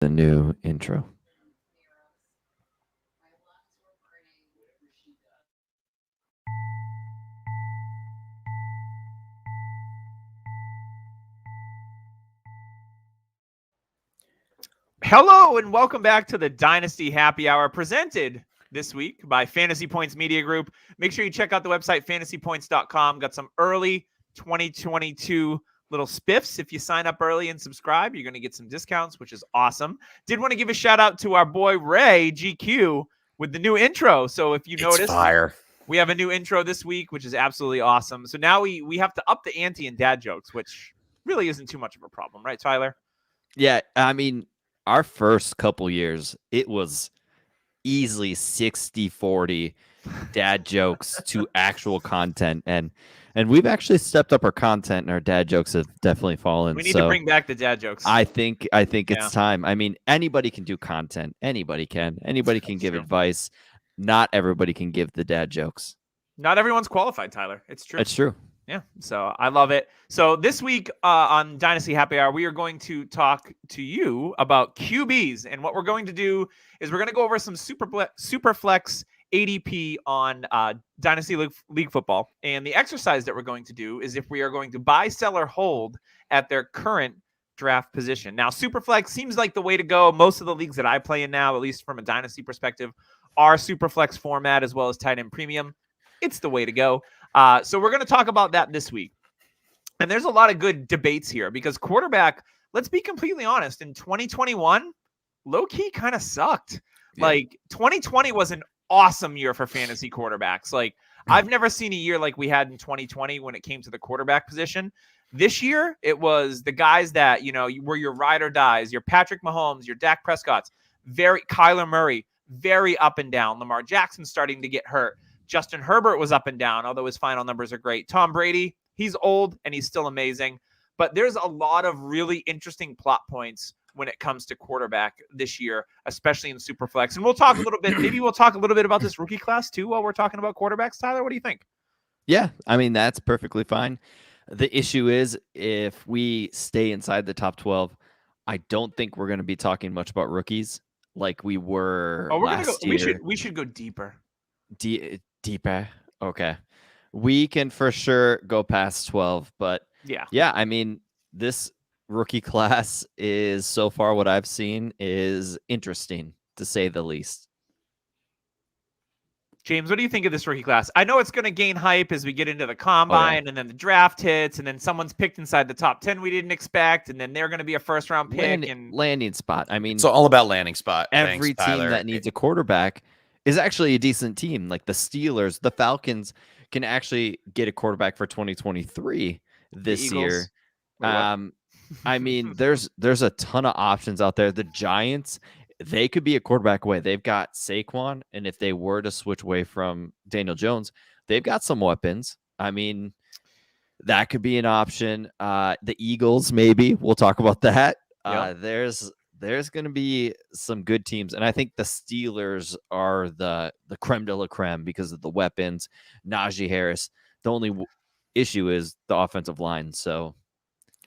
the new intro. Hello and welcome back to the Dynasty Happy Hour presented this week by Fantasy Points Media Group. Make sure you check out the website fantasypoints.com. Got some early 2022 little spiffs. If you sign up early and subscribe, you're going to get some discounts, which is awesome. Did want to give a shout out to our boy Ray GQ with the new intro. So if you notice, fire. We have a new intro this week, which is absolutely awesome. So now we have to up the ante in dad jokes, which really isn't too much of a problem, right, Tyler? Yeah, I mean, our first couple years, it was easily 60-40 dad jokes to actual content. And we've actually stepped up our content, and our dad jokes have definitely fallen. We need to bring back the dad jokes. I think it's time. I mean, anybody can do content. Anybody can give advice. Not everybody can give the dad jokes. Not everyone's qualified, Tyler. It's true. It's true. Yeah, so I love it. So this week on Dynasty Happy Hour, we are going to talk to you about QBs. And what we're going to do is we're going to go over some superflex ADP on Dynasty League football. And the exercise that we're going to do is if we are going to buy, sell, or hold at their current draft position. Now, superflex seems like the way to go. Most of the leagues that I play in now, at least from a Dynasty perspective, are superflex format as well as tight end premium. It's the way to go. So we're going to talk about that this week. And there's a lot of good debates here because quarterback, let's be completely honest, in 2021, low-key kind of sucked. Yeah. Like 2020 was an awesome year for fantasy quarterbacks. Like I've never seen a year like we had in 2020 when it came to the quarterback position. This year, it was the guys that, you know, were your ride or dies, your Patrick Mahomes, your Dak Prescott's, Kylo Murray, very up and down. Lamar Jackson starting to get hurt. Justin Herbert was up and down, although his final numbers are great. Tom Brady, he's old and he's still amazing. But there's a lot of really interesting plot points when it comes to quarterback this year, especially in Superflex. And we'll talk a little bit, maybe we'll talk a little bit about this rookie class too while we're talking about quarterbacks. Tyler, what do you think? Yeah, I mean, that's perfectly fine. The issue is if we stay inside the top 12, I don't think we're going to be talking much about rookies like we were last year. We should go deeper. Deeper. Okay. We can for sure go past 12, but yeah, I mean, this rookie class is so far what I've seen is interesting to say the least. James, what do you think of this rookie class? I know it's going to gain hype as we get into the combine and then the draft hits and then someone's picked inside the top 10 we didn't expect and then they're going to be a first round pick and landing spot. I mean, it's all about landing spot. Every team that needs a quarterback is actually a decent team. Like the Steelers, the Falcons can actually get a quarterback for 2023 this year. I mean, there's a ton of options out there. The Giants, they could be a quarterback away. They've got Saquon, and if they were to switch away from Daniel Jones, they've got some weapons. I mean, that could be an option. The Eagles, maybe. We'll talk about that. There's going to be some good teams, and I think the Steelers are the creme de la creme because of the weapons. Najee Harris. The only issue is the offensive line, so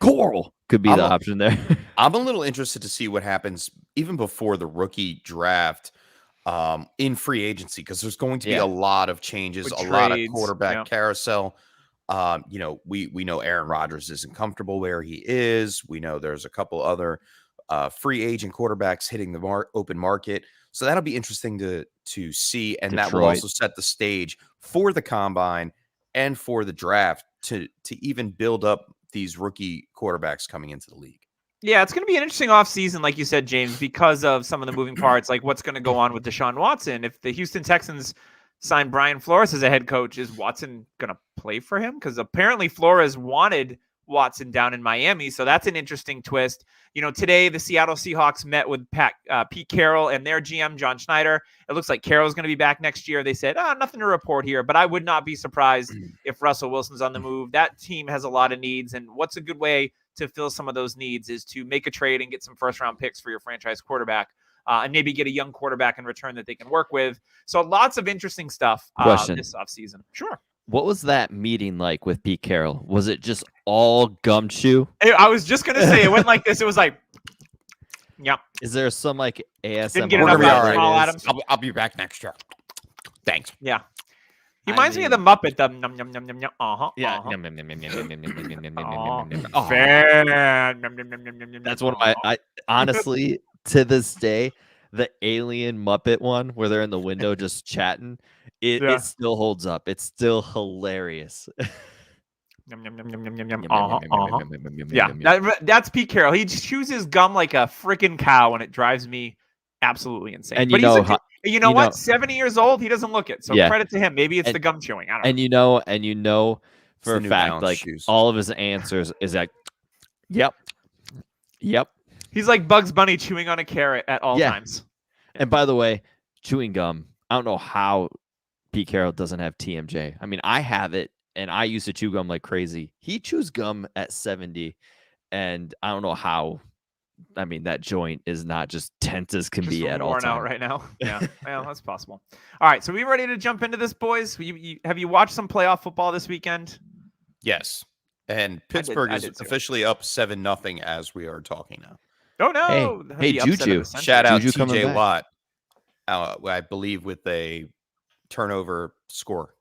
Coral could be the option there. I'm a little interested to see what happens even before the rookie draft in free agency because there's going to be a lot of changes, lot of quarterback carousel. You know, we know Aaron Rodgers isn't comfortable where he is. We know there's a couple other free agent quarterbacks hitting the open market. So that'll be interesting to see. And that will also set the stage for the combine and for the draft to even build up these rookie quarterbacks coming into the league. Yeah, it's going to be an interesting offseason, like you said, James, because of some of the moving parts, like what's going to go on with Deshaun Watson. If the Houston Texans sign Brian Flores as a head coach, is Watson going to play for him? Because apparently Flores wanted Watson down in Miami. So that's an interesting twist. You know, today the Seattle Seahawks met with Pete Carroll and their GM, John Schneider. It looks like Carroll's going to be back next year. They said, nothing to report here, but I would not be surprised if Russell Wilson's on the move. That team has a lot of needs. And what's a good way to fill some of those needs is to make a trade and get some first round picks for your franchise quarterback. And maybe get a young quarterback in return that they can work with. So lots of interesting stuff this offseason. Sure. What was that meeting like with Pete Carroll? Was it just all gumshoe? I was just going to say, it went like this. It was like, Yep. Is there some like ASMR? Didn't get enough out of Jamal Adams. I'll be back next year. Thanks. Yeah. He reminds me of the Muppet. The num num num num num. Yeah. That's one of my. Honestly, to this day, the alien Muppet one where they're in the window just chatting, it still holds up. It's still hilarious. Yeah, that's Pete Carroll. He chews gum like a freaking cow, and it drives me absolutely insane. And but you know what? 70 years old, he doesn't look it. So credit to him. Maybe it's the gum chewing. I don't know. And you know for a fact, like all of his answers is like, yep. He's like Bugs Bunny chewing on a carrot at all times. And by the way, chewing gum, I don't know how Pete Carroll doesn't have TMJ. I mean, I have it, and I used to chew gum like crazy. He chews gum at 70, and I don't know how. I mean, that joint is not just tense as can be at all times. Worn out right now. Yeah, well, that's possible. All right, so we ready to jump into this, boys? Have you watched some playoff football this weekend? Yes, and Pittsburgh is officially up 7-0 as we are talking now. Oh no! Hey Juju! Shout out TJ Watt. I believe with a turnover score.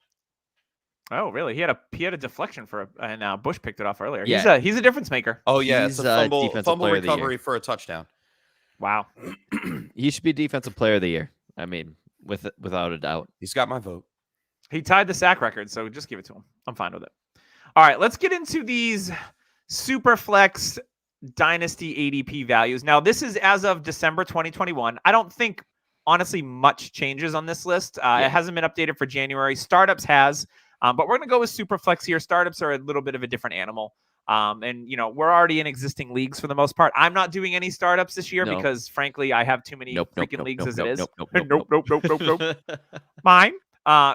Oh, really? He had a deflection and Bush picked it off earlier. Yeah. He's a difference maker. Oh yeah, it's a fumble recovery for a touchdown. Wow. He should be defensive player of the year. I mean, without a doubt. He's got my vote. He tied the sack record, so just give it to him. I'm fine with it. All right, let's get into these Superflex Dynasty ADP values. Now, this is as of December 2021. I don't think, honestly, much changes on this list. It hasn't been updated for January. Startups has. But we're going to go with Superflex here. Startups are a little bit of a different animal. And, we're already in existing leagues for the most part. I'm not doing any startups this year because, frankly, I have too many leagues as it is. Nope. Mine.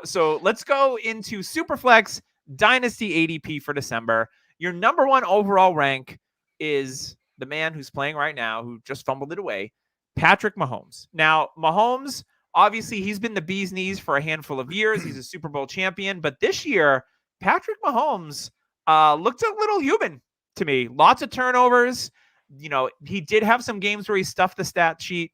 So let's go into Superflex Dynasty ADP for December. Your number one overall rank is the man who's playing right now, who just fumbled it away, Patrick Mahomes. Now, Mahomes... obviously, he's been the bee's knees for a handful of years. He's a Super Bowl champion. But this year, Patrick Mahomes looked a little human to me. Lots of turnovers. He did have some games where he stuffed the stat sheet,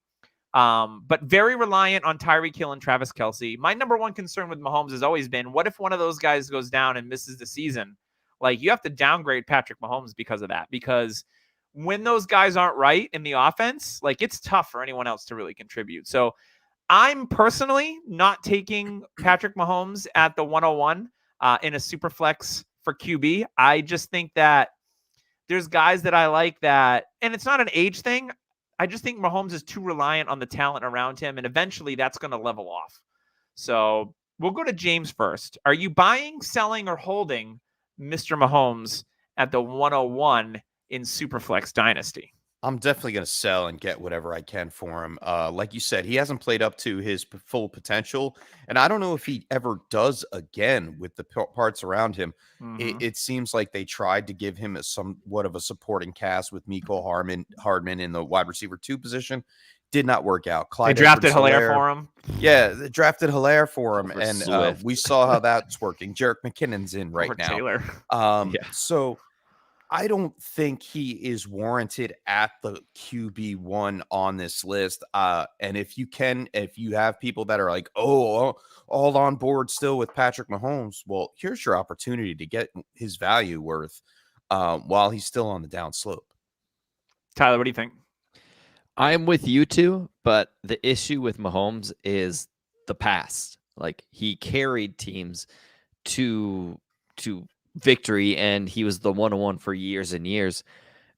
but very reliant on Tyreek Hill and Travis Kelce. My number one concern with Mahomes has always been, what if one of those guys goes down and misses the season? Like, you have to downgrade Patrick Mahomes because of that. Because when those guys aren't right in the offense, like, it's tough for anyone else to really contribute. So, I'm personally not taking Patrick Mahomes at the 101 in a super flex for QB. I just think that there's guys that I like that, and it's not an age thing. I just think Mahomes is too reliant on the talent around him, and eventually that's going to level off. So we'll go to James first. Are you buying, selling, or holding Mr. Mahomes at the 101 in Superflex Dynasty? I'm definitely going to sell and get whatever I can for him. Like you said, he hasn't played up to his full potential, and I don't know if he ever does again with the parts around him. Mm-hmm. It seems like they tried to give him somewhat of a supporting cast with Mecole Hardman in the wide receiver 2 position. Did not work out. They drafted Hilaire for him. Yeah, they drafted Hilaire for him, and we saw how that's working. Jerick McKinnon's in right now. Taylor. So I don't think he is warranted at the QB1 on this list. And if you have people that are like, all on board still with Patrick Mahomes, well, here's your opportunity to get his value worth while he's still on the down slope. Tyler, what do you think? I'm with you two, but the issue with Mahomes is the past. Like, he carried teams to victory, and he was the 101 for years and years,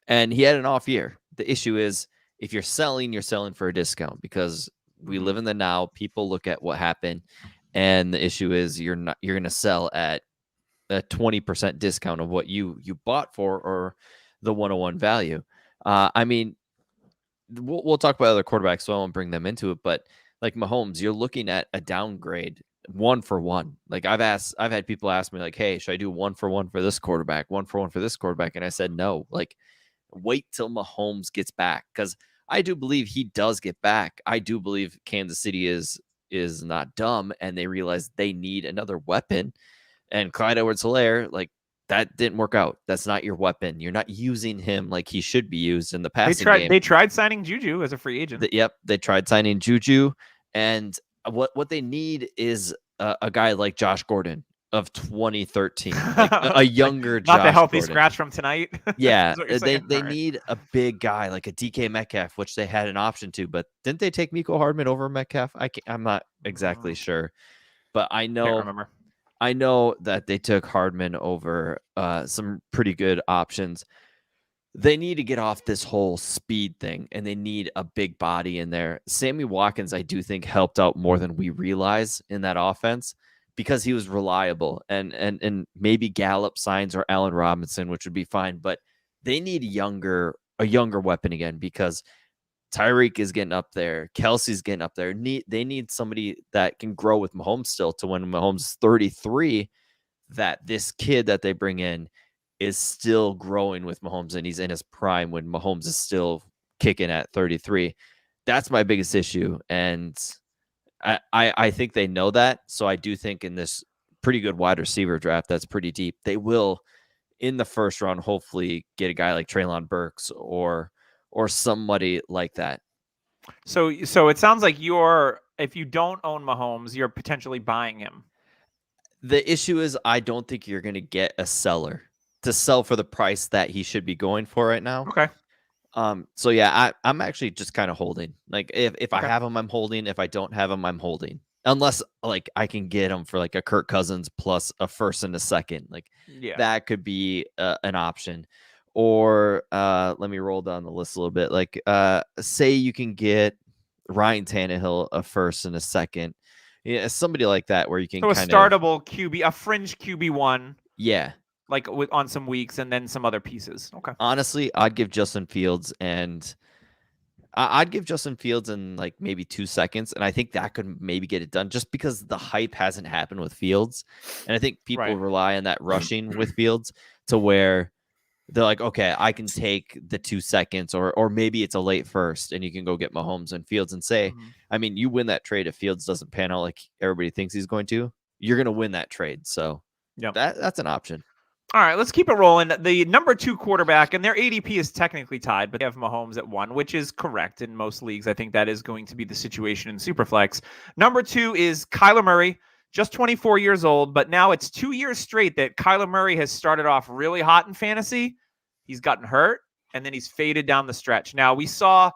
and he had an off year. The issue is, if you're selling for a discount, because we live in the now. People look at what happened, and the issue is you're going to sell at a 20% discount of what you bought for, or the 101 value. I mean, we'll talk about other quarterbacks, so I won't bring them into it, but like Mahomes, you're looking at a downgrade 1-for-1. Like, I've had people ask me, like, hey, should I do 1-for-1 for this quarterback, 1-for-1 for this quarterback? And I said, no, like, wait till Mahomes gets back. Cause I do believe he does get back. I do believe Kansas City is not dumb, and they realize they need another weapon. And Clyde Edwards-Helaire, like, that didn't work out. That's not your weapon. You're not using him like he should be used in the passing game. They tried signing Juju as a free agent. They tried signing Juju, and what they need is a guy like Josh Gordon of 2013, like a younger not Josh the healthy Gordon. Scratch from tonight. Yeah, they need a big guy like a DK Metcalf, which they had an option to, but didn't they take Mecole Hardman over Metcalf? I'm not exactly sure, but I know that they took Hardman over some pretty good options. They need to get off this whole speed thing, and they need a big body in there. Sammy Watkins, I do think, helped out more than we realize in that offense because he was reliable. And maybe Gallup signs or Allen Robinson, which would be fine. But they need a younger weapon again because Tyreek is getting up there. Kelsey's getting up there. They need somebody that can grow with Mahomes still to when Mahomes is 33, that this kid that they bring in is still growing with Mahomes and he's in his prime when Mahomes is still kicking at 33. That's my biggest issue. And I think they know that. So I do think in this pretty good wide receiver draft that's pretty deep, they will in the first round hopefully get a guy like Treylon Burks or somebody like that. So it sounds like if you don't own Mahomes, you're potentially buying him. The issue is I don't think you're going to get a seller to sell for the price that he should be going for right now. Okay. So yeah, I'm actually just kind of holding. Like if I have him, I'm holding. If I don't have him, I'm holding. Unless like I can get him for like a Kirk Cousins plus a first and a second. Like that could be an option. Or let me roll down the list a little bit. Like say you can get Ryan Tannehill a first and a second. Yeah, somebody like that where you can a startable QB, a fringe QB1. Yeah. Like on some weeks and then some other pieces. Okay. Honestly, I'd give Justin Fields in like maybe 2 seconds. And I think that could maybe get it done just because the hype hasn't happened with Fields. And I think people rely on that rushing with Fields to where they're like, okay, I can take the 2 seconds or maybe it's a late first and you can go get Mahomes and Fields and say, I mean, you win that trade if Fields doesn't pan out like everybody thinks he's going to, you're going to win that trade. So that's an option. All right, let's keep it rolling. The number 2 quarterback, and their ADP is technically tied, but they have Mahomes at 1, which is correct in most leagues. I think that is going to be the situation in Superflex. Number 2 is Kylo Murray, just 24 years old, but now it's 2 years straight that Kylo Murray has started off really hot in fantasy. He's gotten hurt, and then he's faded down the stretch. Now, we saw,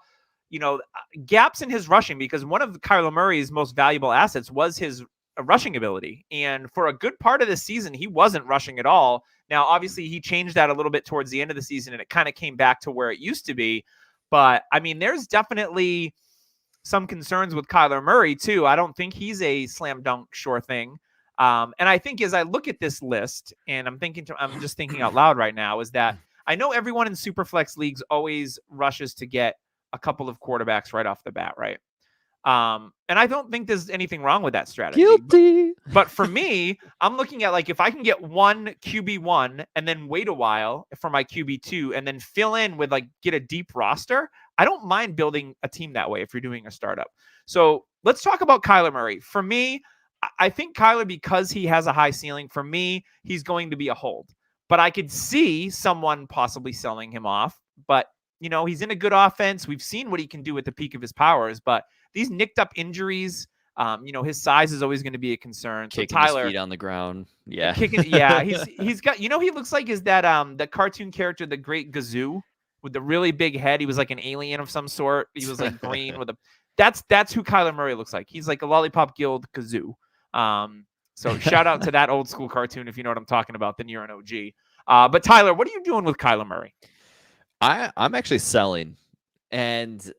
gaps in his rushing because one of Kylo Murray's most valuable assets was his rushing ability. And for a good part of the season, he wasn't rushing at all. Now, obviously, he changed that a little bit towards the end of the season, and it kind of came back to where it used to be. But, I mean, there's definitely some concerns with Kyler Murray, too. I don't think he's a slam dunk sure thing. And I think as I look at this list, and I'm just thinking out loud right now, is that I know everyone in Superflex leagues always rushes to get a couple of quarterbacks right off the bat, right? And I don't think there's anything wrong with that strategy. Guilty. But for me, I'm looking at like if I can get one QB1 and then wait a while for my QB2 and then fill in with like get a deep roster, I don't mind building a team that way if you're doing a startup. So let's talk about Kyler Murray. For me, I think Kyler, because he has a high ceiling, for me, he's going to be a hold. But I could see someone possibly selling him off. But, he's in a good offense. We've seen what he can do at the peak of his powers. But these nicked up injuries, his size is always going to be a concern. Kicking so Tyler, his feet on the ground. Yeah. He's got, he looks like is that the cartoon character, the Great Gazoo, with the really big head. He was like an alien of some sort. He was like green with a. That's who Kyler Murray looks like. He's like a Lollipop Guild Kazoo. So shout out to that old school cartoon if you know what I'm talking about. Then you're an OG. But Tyler, what are you doing with Kyler Murray? I'm actually selling, and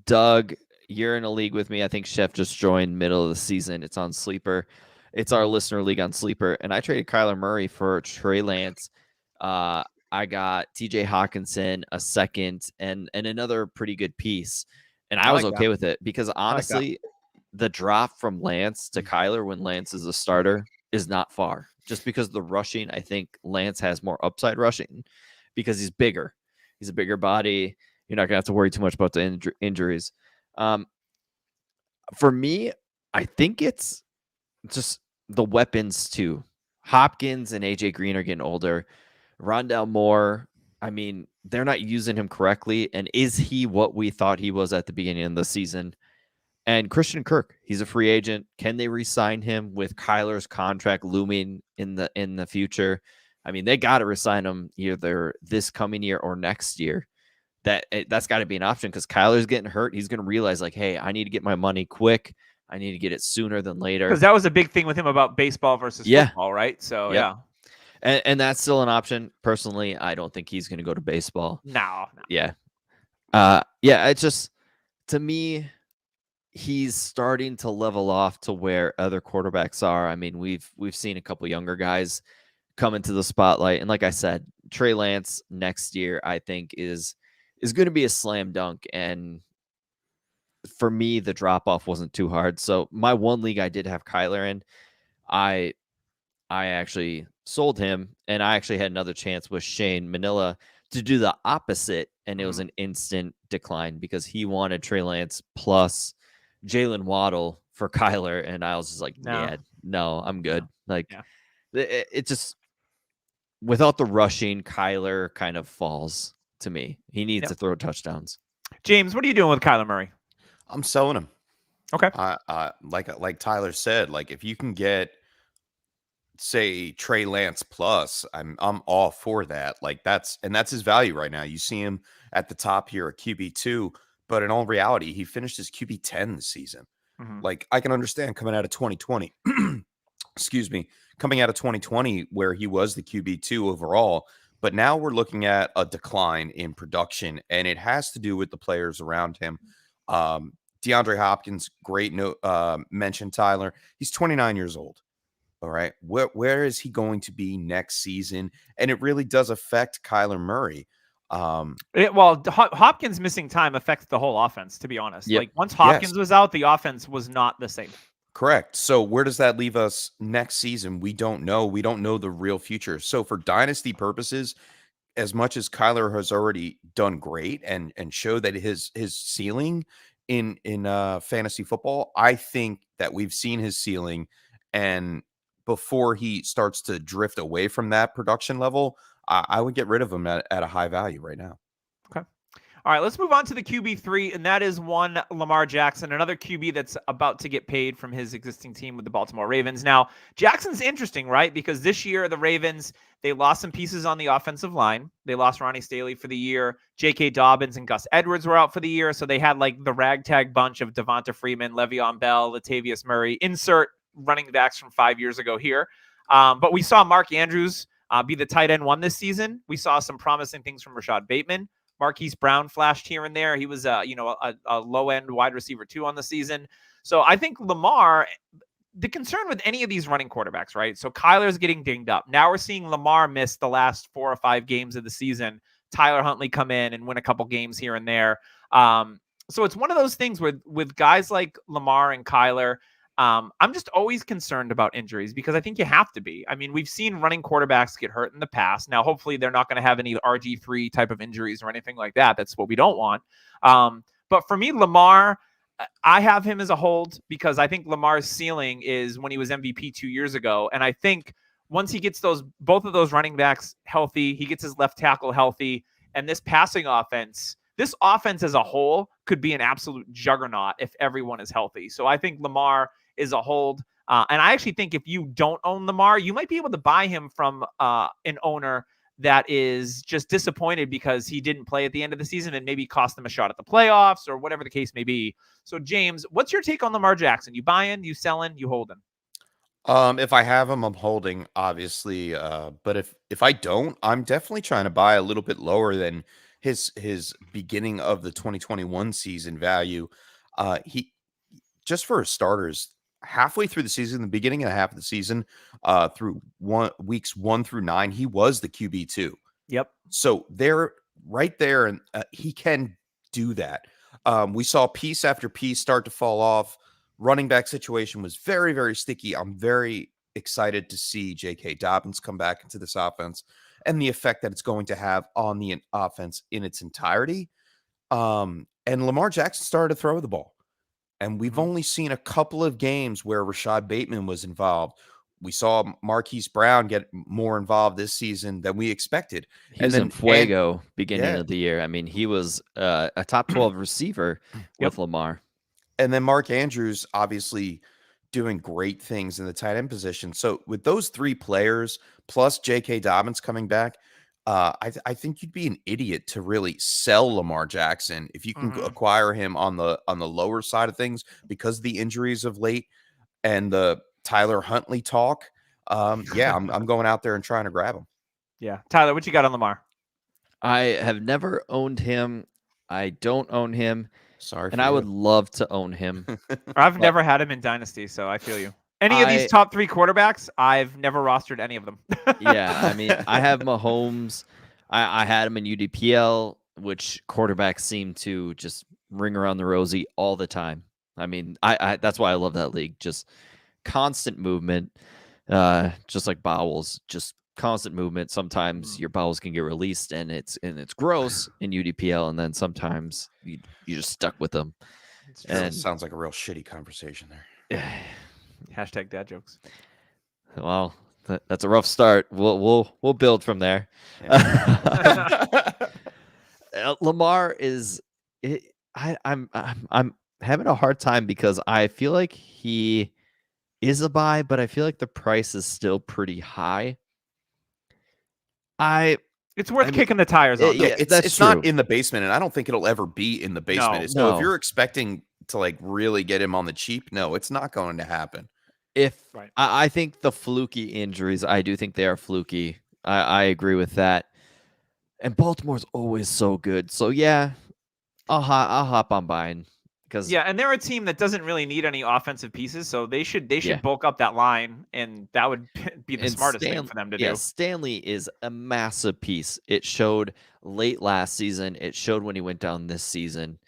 Doug, you're in a league with me. I think Chef just joined middle of the season. It's on Sleeper. It's our listener league on Sleeper, and I traded Kyler Murray for Trey Lance. I got TJ Hawkinson, a second, and another pretty good piece, and I was okay with it because honestly, the drop from Lance to Kyler when Lance is a starter is not far. Just because the rushing, I think Lance has more upside rushing because he's bigger. He's a bigger body. You're not going to have to worry too much about the injuries. For me, I think it's just the weapons too. Hopkins and AJ Green are getting older. Rondale Moore, I mean, they're not using him correctly. And is he what we thought he was at the beginning of the season? And Christian Kirk, he's a free agent. Can they re-sign him with Kyler's contract looming in the future? I mean, they got to re-sign him either this coming year or next year. That's got to be an option because Kyler's getting hurt. He's going to realize, like, hey, I need to get my money quick. I need to get it sooner than later. Because that was a big thing with him about baseball versus football, right? So, yeah. And that's still an option. Personally, I don't think he's going to go to baseball. No. Yeah. It's just, to me, he's starting to level off to where other quarterbacks are. I mean, we've seen a couple younger guys come into the spotlight. And like I said, Trey Lance next year, I think, is going to be a slam dunk. And for me, the drop-off wasn't too hard. So my one league I did have Kyler in. I actually sold him, and I actually had another chance with Shane Manila to do the opposite, and it was an instant decline because he wanted Trey Lance plus Jalen Waddle for Kyler, and I was just like, no, I'm good. It just, without the rushing, Kyler kind of falls to me. He needs to throw touchdowns. James, what are you doing with Kyler Murray? I'm selling him. Okay. Like Tyler said, like if you can get, say, Trey Lance plus, I'm all for that. Like that's his value right now. You see him at the top here at QB2, but in all reality, he finished his QB10 this season. Mm-hmm. Like I can understand coming out of 2020, coming out of 2020 where he was the QB2 overall, but now we're looking at a decline in production, and it has to do with the players around him. DeAndre Hopkins, great mention, Tyler. He's 29 years old. All right. Where is he going to be next season? And it really does affect Kyler Murray. Hopkins missing time affects the whole offense, to be honest. Yep. Like once Hopkins was out, the offense was not the same. Correct. So where does that leave us next season? We don't know. We don't know the real future. So for dynasty purposes, as much as Kyler has already done great and showed that his ceiling in fantasy football, I think that we've seen his ceiling, and before he starts to drift away from that production level, I would get rid of him at a high value right now. Okay. All right, let's move on to the QB3, and that is one Lamar Jackson, another QB that's about to get paid from his existing team with the Baltimore Ravens. Now, Jackson's interesting, right? Because this year, the Ravens, they lost some pieces on the offensive line. They lost Ronnie Staley for the year. J.K. Dobbins and Gus Edwards were out for the year, so they had like the ragtag bunch of Devonta Freeman, Le'Veon Bell, Latavius Murray, insert running backs from 5 years ago here. But we saw Mark Andrews be the tight end one this season. We saw some promising things from Rashad Bateman. Marquise Brown flashed here and there. He was a low-end wide receiver 2 on the season. So I think Lamar, the concern with any of these running quarterbacks, right? So Kyler's getting dinged up. Now we're seeing Lamar miss the last 4 or 5 games of the season. Tyler Huntley come in and win a couple games here and there. So it's one of those things with guys like Lamar and Kyler, I'm just always concerned about injuries because I think you have to be. I mean, we've seen running quarterbacks get hurt in the past. Now, hopefully they're not going to have any RG3 type of injuries or anything like that. That's what we don't want. But for me, Lamar, I have him as a hold because I think Lamar's ceiling is when he was MVP 2 years ago. And I think once he gets both of those running backs healthy, he gets his left tackle healthy, and this passing offense, this offense as a whole could be an absolute juggernaut if everyone is healthy. So I think Lamar is a hold. And I actually think if you don't own Lamar, you might be able to buy him from an owner that is just disappointed because he didn't play at the end of the season and maybe cost them a shot at the playoffs or whatever the case may be. So James, what's your take on Lamar Jackson? You buying, you selling, you holding? If I have him, I'm holding, obviously. But if I don't, I'm definitely trying to buy a little bit lower than his beginning of the 2021 season value. He, just for starters, halfway through the season, the beginning of half of the season, through weeks 1 through 9, he was the QB2. Yep. So they're right there, and he can do that. We saw piece after piece start to fall off. Running back situation was very, very sticky. I'm very excited to see J.K. Dobbins come back into this offense and the effect that it's going to have on the offense in its entirety. And Lamar Jackson started to throw the ball. And we've only seen a couple of games where Rashad Bateman was involved, we saw Marquise Brown get more involved this season than we expected. He was in fuego beginning of the year. I mean, he was a top 12 receiver with Lamar. And then Mark Andrews obviously doing great things in the tight end position. So with those 3 players plus J.K. Dobbins coming back, I think you'd be an idiot to really sell Lamar Jackson if you can acquire him on the lower side of things because of the injuries of late and the Tyler Huntley talk. Yeah, I'm going out there and trying to grab him. Yeah. Tyler, what you got on Lamar? I have never owned him. I don't own him. Sorry. And I would love to own him. I've never had him in Dynasty, so I feel you. Any of these top 3 quarterbacks, I've never rostered any of them. Yeah, I mean, I have Mahomes. I had him in UDPL, which quarterbacks seem to just ring around the rosy all the time. I mean, I that's why I love that league. Just constant movement, just like bowels, just constant movement. Sometimes your bowels can get released and it's gross in UDPL, and then sometimes you just stuck with them. And sounds like a real shitty conversation there. Hashtag dad jokes. Well, that's a rough start. We'll build from there. Yeah. Lamar is I'm having a hard time because I feel like he is a buy, but I feel like the price is still pretty high. It's worth kicking the tires on. Yeah, it's not in the basement, and I don't think it'll ever be in the basement. So if you're expecting to like really get him on the cheap, no, it's not going to happen. I think the fluky injuries, I do think they are fluky. I agree with that. And Baltimore's always so good. So yeah, I'll hop on buying. And they're a team that doesn't really need any offensive pieces, so they should bulk up that line, and that would be the smartest thing for them to do. Yeah, Stanley is a massive piece. It showed late last season. It showed when he went down this season.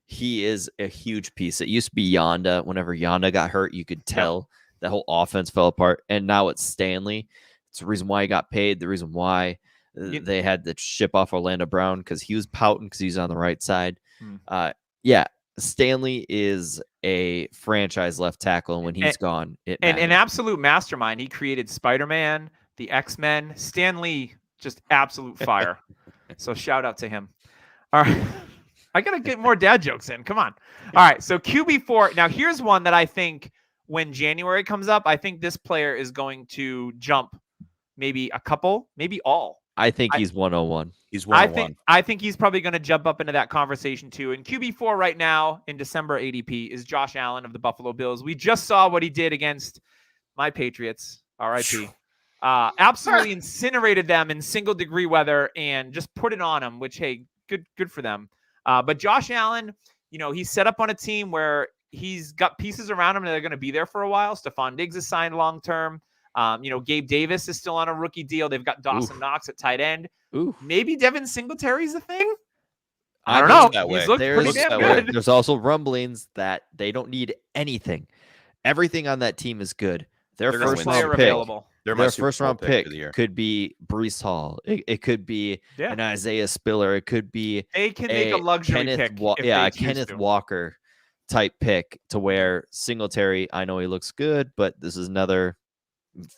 He is a huge piece. It used to be Yonda. Whenever Yonda got hurt, you could tell the whole offense fell apart. And now it's Stanley. It's the reason why he got paid. The reason why they had to ship off Orlando Brown, because he was pouting because he's on the right side. Stanley is a franchise left tackle, and when he's gone, and an absolute mastermind. He created Spider-Man, the X-Men. Stanley, just absolute fire. So shout out to him. All right. I got to get more dad jokes in. Come on. All right. So QB4. Now, here's one that I think when January comes up, I think this player is going to jump maybe a couple, maybe all. I think he's 101. He's 101. I think he's probably going to jump up into that conversation too. And QB4 right now in December ADP is Josh Allen of the Buffalo Bills. We just saw what he did against my Patriots. RIP. Absolutely incinerated them in single degree weather and just put it on them, which, hey, good for them. But Josh Allen, he's set up on a team where he's got pieces around him that are going to be there for a while. Stephon Diggs is signed long-term. Gabe Davis is still on a rookie deal. They've got Dawson Knox at tight end. Maybe Devin Singletary's the thing. I don't know. He's looked pretty damn good. There's also rumblings that they don't need anything. Everything on that team is good. Their first round pick, their first round pick could be Breece Hall. It could be an Isaiah Spiller. It could be they can make a luxury pick. A Kenneth Walker type pick to where Singletary. I know he looks good, but this is another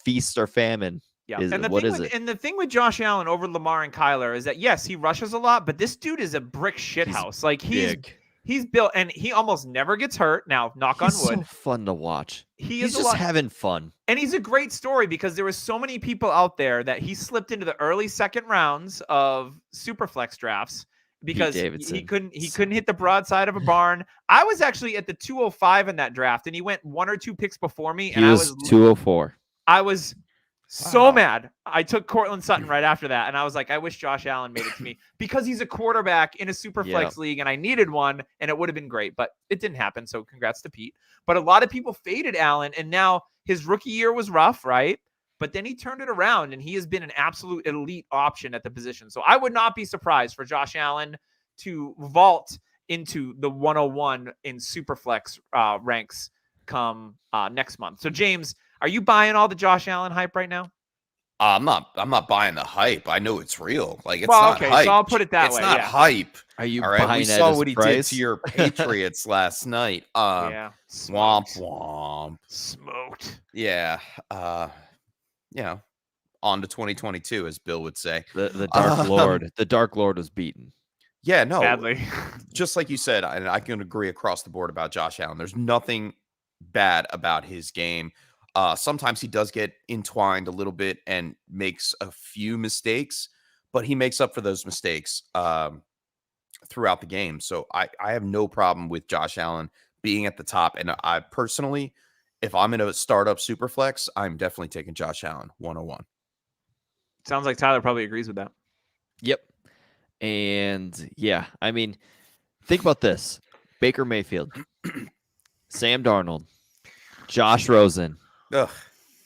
feast or famine. Yeah. And the thing with Josh Allen over Lamar and Kyler is that, yes, he rushes a lot, but this dude is a brick shithouse. Like he's built, and he almost never gets hurt. Now, knock on wood. He's so fun to watch. He's just having fun. And he's a great story because there was so many people out there that he slipped into the early second rounds of superflex drafts because he couldn't hit the broadside of a barn. I was actually at the 205 in that draft, and he went 1 or 2 picks before me. And I was 204. I was so mad. I took Cortland Sutton right after that, and I was like, I wish Josh Allen made it to me because he's a quarterback in a super flex league, and I needed one, and it would have been great, but it didn't happen, so congrats to Pete. But a lot of people faded Allen, and now his rookie year was rough, right? But then he turned it around, and he has been an absolute elite option at the position. So I would not be surprised for Josh Allen to vault into the 101 in super flex ranks come next month. So, James, are you buying all the Josh Allen hype right now? I'm not buying the hype. I know it's real. Like, it's well, not okay, hype. so I'll put it that it's way. It's not hype. Are you all right? buying We saw at what his he did price? to your Patriots last night. Yeah. Womp womp. Smoked. Yeah. On to 2022, as Bill would say. The Dark Lord. The Dark Lord was beaten. Yeah, no. Badly. Just like you said, and I can agree across the board about Josh Allen. There's nothing bad about his game. Sometimes he does get entwined a little bit and makes a few mistakes, but he makes up for those mistakes throughout the game. So I have no problem with Josh Allen being at the top. And I personally, if I'm in a startup superflex, I'm definitely taking Josh Allen 101. Sounds like Tyler probably agrees with that. Yep. And yeah, I mean, think about this. Baker Mayfield, Sam Darnold, Josh Rosen,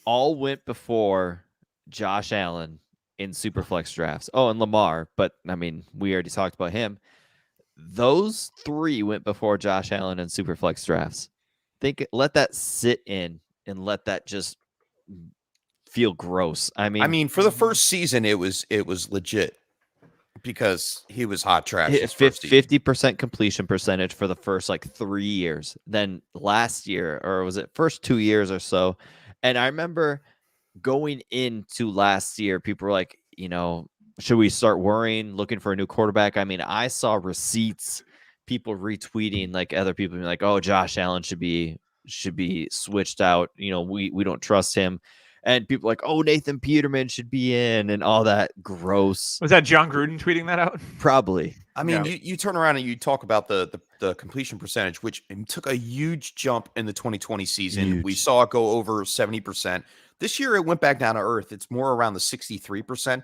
all went before Josh Allen in superflex drafts. Oh, and Lamar, but I mean, we already talked about him. Those three went before Josh Allen in superflex drafts. Let that sit in and let that just feel gross. I mean, for the first season, it was legit because he was hot trash. 50% completion percentage for the first 3 years. Then last year, or was it first 2 years or so? And I remember going into last year, people were like, should we start worrying, looking for a new quarterback? I mean, I saw receipts, people retweeting, other people being like, oh, Josh Allen should be switched out. We don't trust him. And people like, oh, Nathan Peterman should be in and all that gross. Was that John Gruden tweeting that out? Probably. I mean, you turn around and you talk about the completion percentage, which took a huge jump in the 2020 season. Huge. We saw it go over 70%. This year, it went back down to earth. It's more around the 63%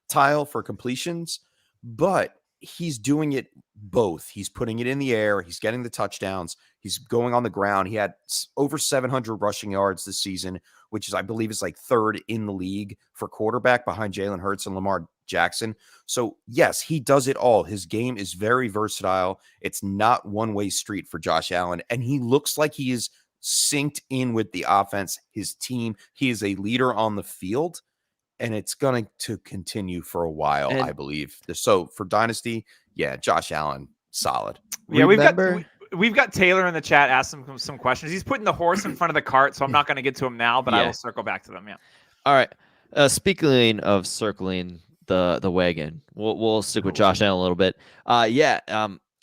tile for completions, but he's doing it both. He's putting it in the air. He's getting the touchdowns. He's going on the ground. He had over 700 rushing yards this season, which is, I believe, is third in the league for quarterback behind Jalen Hurts and Lamar Jackson. So yes, he does it all. His game is very versatile. It's not one-way street for Josh Allen. And he looks like he is synced in with the offense, his team. He is a leader on the field, and it's going to continue for a while, I believe. So for Dynasty, yeah, Josh Allen, solid. Yeah, we've got Taylor in the chat asked him some questions. He's putting the horse in front of the cart, so I'm not going to get to him now, but I will circle back to them. Yeah. All right. Speaking of circling the wagon, we'll stick with Josh Allen a little bit. I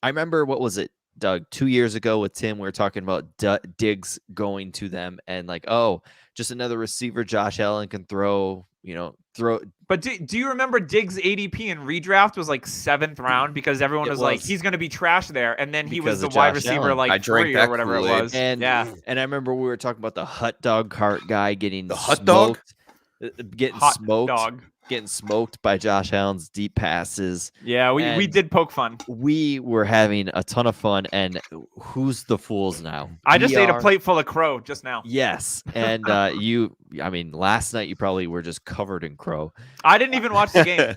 remember, what was it, Doug, 2 years ago with Tim, we were talking about Diggs going to them and just another receiver Josh Allen can throw. But do you remember Diggs' ADP in redraft was 7th round because everyone was like, he's going to be trash there, and then he was the wide receiver Allen. 3 or whatever it was. And I remember we were talking about the hot dog cart guy getting getting smoked by Josh Allen's deep passes. Yeah, we did poke fun. We were having a ton of fun, and who's the fools now? I just ate a plate full of crow just now. Yes, and last night you probably were just covered in crow. I didn't even watch the game.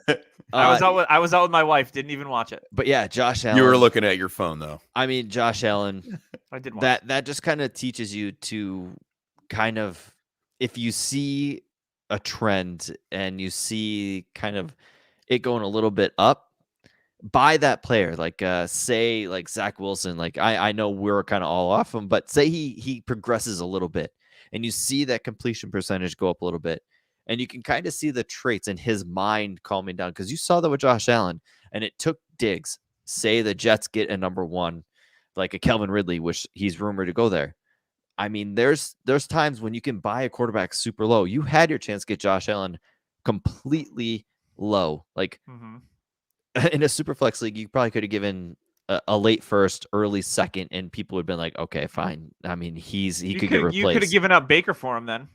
I was out with my wife. Didn't even watch it. But yeah, Josh Allen. You were looking at your phone though. I mean, Josh Allen. I did watch that just kind of teaches you to kind of, if you see a trend and you see kind of it going a little bit up, buy that player. Say Zach Wilson. I know we're kind of all off him, but say he progresses a little bit and you see that completion percentage go up a little bit, and you can kind of see the traits in his mind calming down, because you saw that with Josh Allen, and it took Diggs. Say the Jets get a number one, like a Calvin Ridley, which he's rumored to go there. I mean, there's times when you can buy a quarterback super low. You had your chance to get Josh Allen completely low. In a super flex league, you probably could have given a late first, early second, and people would have been like, okay, fine. I mean, he could get replaced. You could have given up Baker for him then.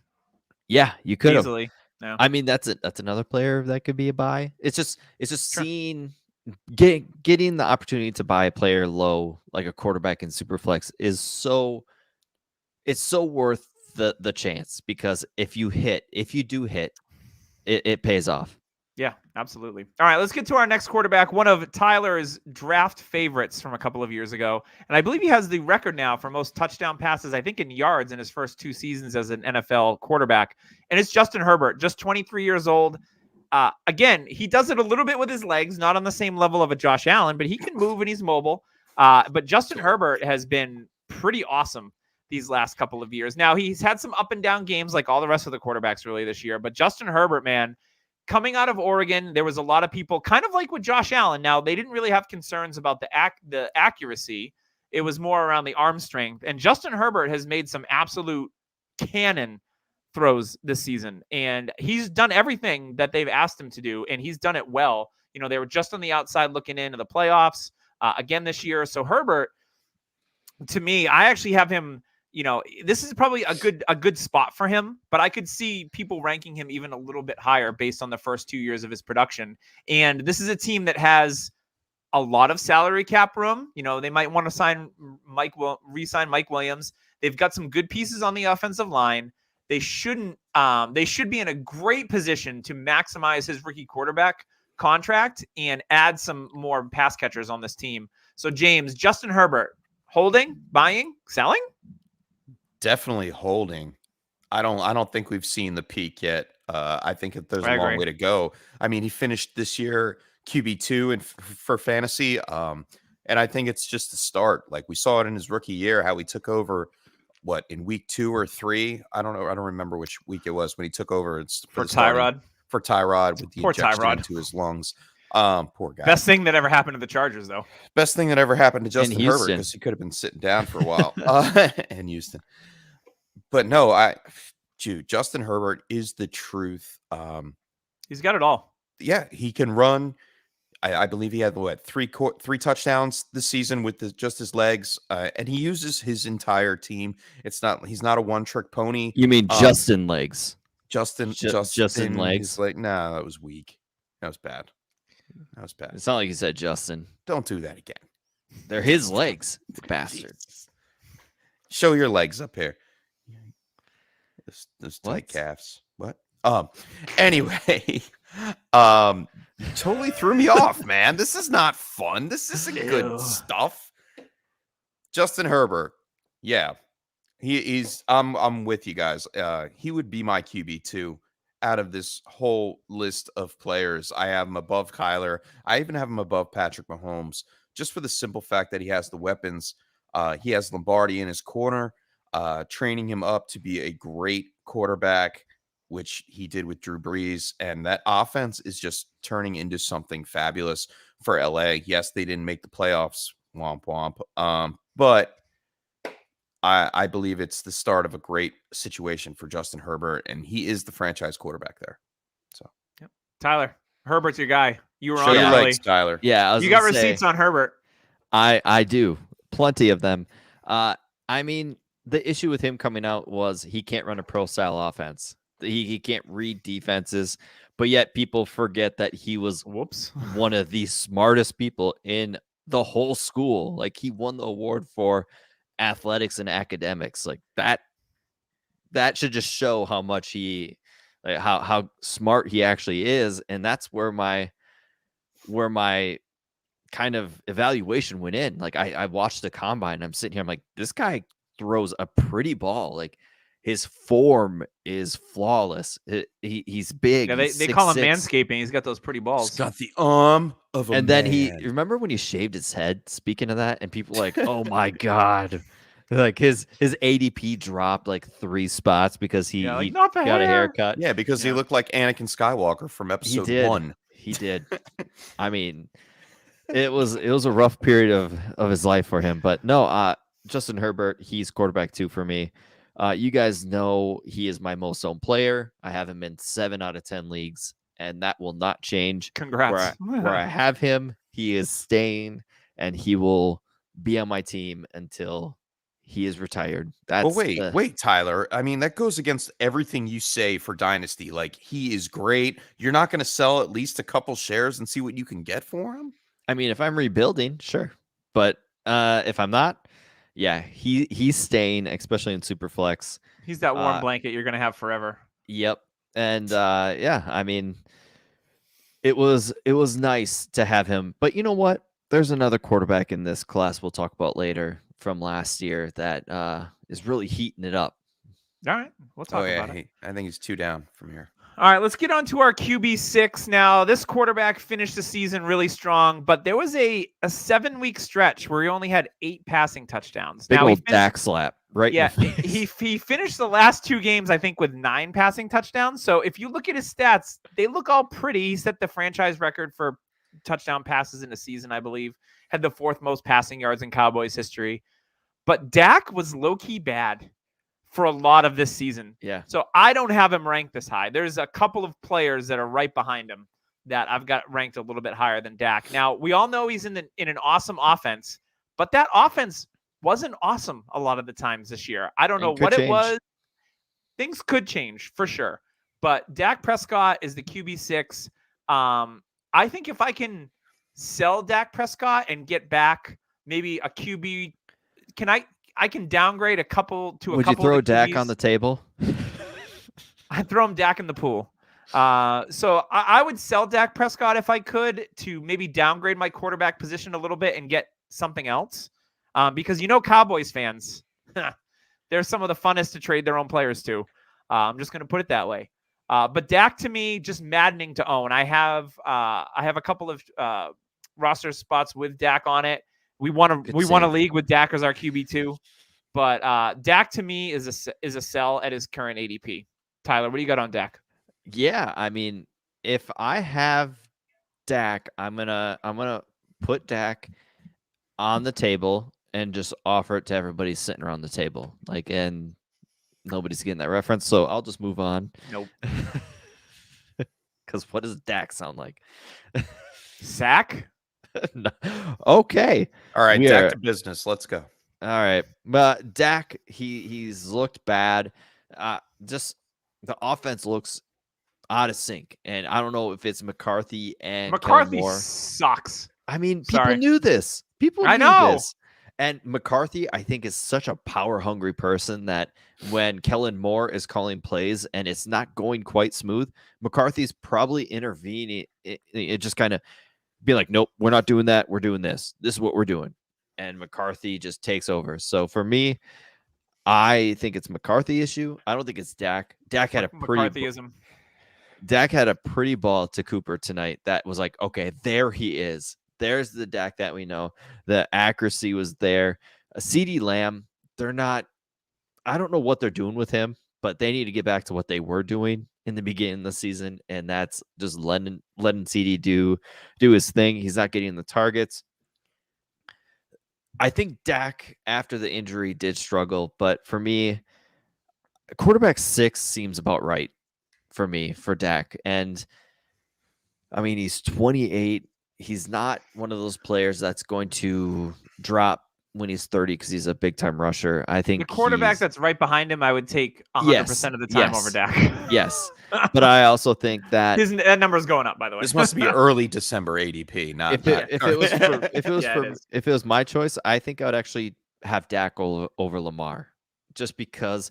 Yeah, you could easily. Yeah. I mean, that's another player that could be a buy. It's just seeing getting the opportunity to buy a player low, like a quarterback in superflex, is it's so worth the chance, because if you do hit, it pays off. Yeah, absolutely. All right, let's get to our next quarterback, one of Tyler's draft favorites from a couple of years ago. And I believe he has the record now for most touchdown passes, I think in yards in his first 2 seasons as an NFL quarterback. And it's Justin Herbert, just 23 years old. Again, he does it a little bit with his legs, not on the same level of a Josh Allen, but he can move and he's mobile. But Justin Herbert has been pretty awesome these last couple of years. Now, he's had some up and down games like all the rest of the quarterbacks really this year. But Justin Herbert, man, coming out of Oregon, there was a lot of people kind of like with Josh Allen. Now, they didn't really have concerns about the accuracy. It was more around the arm strength. And Justin Herbert has made some absolute cannon throws this season. And he's done everything that they've asked him to do, and he's done it well. You know, they were just on the outside looking into the playoffs again this year. So Herbert, to me, I actually have him, you know, this is probably a good spot for him, but I could see people ranking him even a little bit higher based on the first 2 years of his production. And this is a team that has a lot of salary cap room. You know, they might want to re-sign Mike Williams. They've got some good pieces on the offensive line. They should be in a great position to maximize his rookie quarterback contract and add some more pass catchers on this team. So James, Justin Herbert, holding, buying, selling? Definitely holding. I don't think we've seen the peak yet. I think that there's a long way to go. I mean, he finished this year QB2 and for fantasy. And I think it's just the start. Like we saw it in his rookie year, how he took over in week 2 or 3. I don't know. I don't remember which week it was when he took over for Tyrod with the injection into his lungs. Poor guy. Best thing that ever happened to the Chargers, though. Best thing that ever happened to Justin Herbert, because he could have been sitting down for a while in Houston. But no, Justin Herbert is the truth. He's got it all. Yeah, he can run. I believe he had three touchdowns this season with just his legs, and he uses his entire team. He's not a one-trick pony. You mean Justin legs? Justin legs? No, that was weak. That was bad. It's not like you said Justin. Don't do that again. They're his legs, bastard. Show your legs up here. Those tight calves. What? Anyway, totally threw me off, man. This is not fun. This isn't good stuff. Justin Herbert. Yeah. He's I'm with you guys. He would be my QB2 out of this whole list of players. I have him above Kyler. I even have him above Patrick Mahomes, just for the simple fact that he has the weapons. He has Lombardi in his corner, training him up to be a great quarterback, which he did with Drew Brees. And that offense is just turning into something fabulous for LA. Yes, they didn't make the playoffs. Womp womp. But I believe it's the start of a great situation for Justin Herbert, and he is the franchise quarterback there. So, yep. Tyler, Herbert's your guy. You were Show on your early. legs, Tyler. Yeah, you got receipts on Herbert. I do, plenty of them. I mean, the issue with him coming out was he can't run a pro style offense. He can't read defenses, but yet people forget that he was one of the smartest people in the whole school. Like he won the award for athletics and academics. Like that should just show how much how smart he actually is. And that's where my kind of evaluation went in. Like I watched the combine and I'm sitting here, I'm like, this guy throws a pretty ball. Like his form is flawless. He's big. Yeah, they call him manscaping. He's got those pretty balls. He's got the arm of a And then man. remember when he shaved his head, speaking of that, and people were like, oh my God. Like his ADP dropped like 3 spots because he got a haircut. Yeah, because he looked like Anakin Skywalker from episode 1. He did. I mean, it was a rough period of his life for him. But no, Justin Herbert, he's quarterback 2 for me. You guys know he is my most owned player. I have him in 7 out of 10 leagues, and that will not change. Congrats. Where I have him, he is staying, and he will be on my team until he is retired. Wait, Tyler. I mean, that goes against everything you say for Dynasty. Like, he is great. You're not going to sell at least a couple shares and see what you can get for him? I mean, if I'm rebuilding, sure. But if I'm not, yeah, he's staying, especially in Superflex. He's that warm blanket you're going to have forever. Yep. And yeah, I mean, It was nice to have him. But you know what? There's another quarterback in this class we'll talk about later from last year that is really heating it up. All right, we'll talk about it. I think he's 2 down from here. All right, let's get on to our QB6 now. This quarterback finished the season really strong, but there was a 7-week stretch where he only had 8 passing touchdowns. Big old Dak slap, right? Yeah, he finished the last 2 games, I think, with 9 passing touchdowns. So if you look at his stats, they look all pretty. He set the franchise record for touchdown passes in a season, I believe. Had the 4th most passing yards in Cowboys history. But Dak was low-key bad for a lot of this season. Yeah. So I don't have him ranked this high. There's a couple of players that are right behind him that I've got ranked a little bit higher than Dak. Now, we all know he's in an awesome offense, but that offense wasn't awesome a lot of the times this year. I don't know what it was. Things could change for sure. But Dak Prescott is the QB6. I think if I can sell Dak Prescott and get back maybe a QB, I can downgrade a couple to a Would couple. Would you throw of Dak QBs. on the table? I'd throw him Dak in the pool. So I would sell Dak Prescott if I could to maybe downgrade my quarterback position a little bit and get something else. Because Cowboys fans, they're some of the funnest to trade their own players to. I'm just going to put it that way. But Dak to me, just maddening to own. I have a couple of roster spots with Dak on it. We won a league with Dak as our QB2, but Dak to me is a sell at his current ADP. Tyler, what do you got on Dak? Yeah, I mean, if I have Dak, I'm gonna put Dak on the table and just offer it to everybody sitting around the table. And nobody's getting that reference, so I'll just move on. Nope. Because what does Dak sound like? Sack? No. Okay. All right, Dak to business. Let's go. All right. But Dak, he's looked bad. Just the offense looks out of sync. And I don't know if it's McCarthy and McCarthy Kellen Moore. sucks. I mean, people knew this. I know. This. And McCarthy, I think, is such a power-hungry person that when Kellen Moore is calling plays and it's not going quite smooth, McCarthy's probably intervening. It just kind of be like, nope, we're not doing that. We're doing this. This is what we're doing. And McCarthy just takes over. So for me, I think it's McCarthy issue. I don't think it's Dak. Dak had a pretty ball to Cooper tonight that was like, okay, there he is. There's the Dak that we know. The accuracy was there. CeeDee Lamb, I don't know what they're doing with him, but they need to get back to what they were doing in the beginning of the season, and that's just letting CeeDee do his thing. He's not getting the targets. I think Dak, after the injury, did struggle, but for me, quarterback 6 seems about right for me, for Dak. And I mean, he's 28. He's not one of those players that's going to drop when he's 30 because he's a big-time rusher. I think the quarterback that's right behind him, I would take 100% of the time over Dak. Yes, but I also think that that number is going up. By the way, this must be early December ADP. If it was my choice, I think I would actually have Dak over Lamar, just because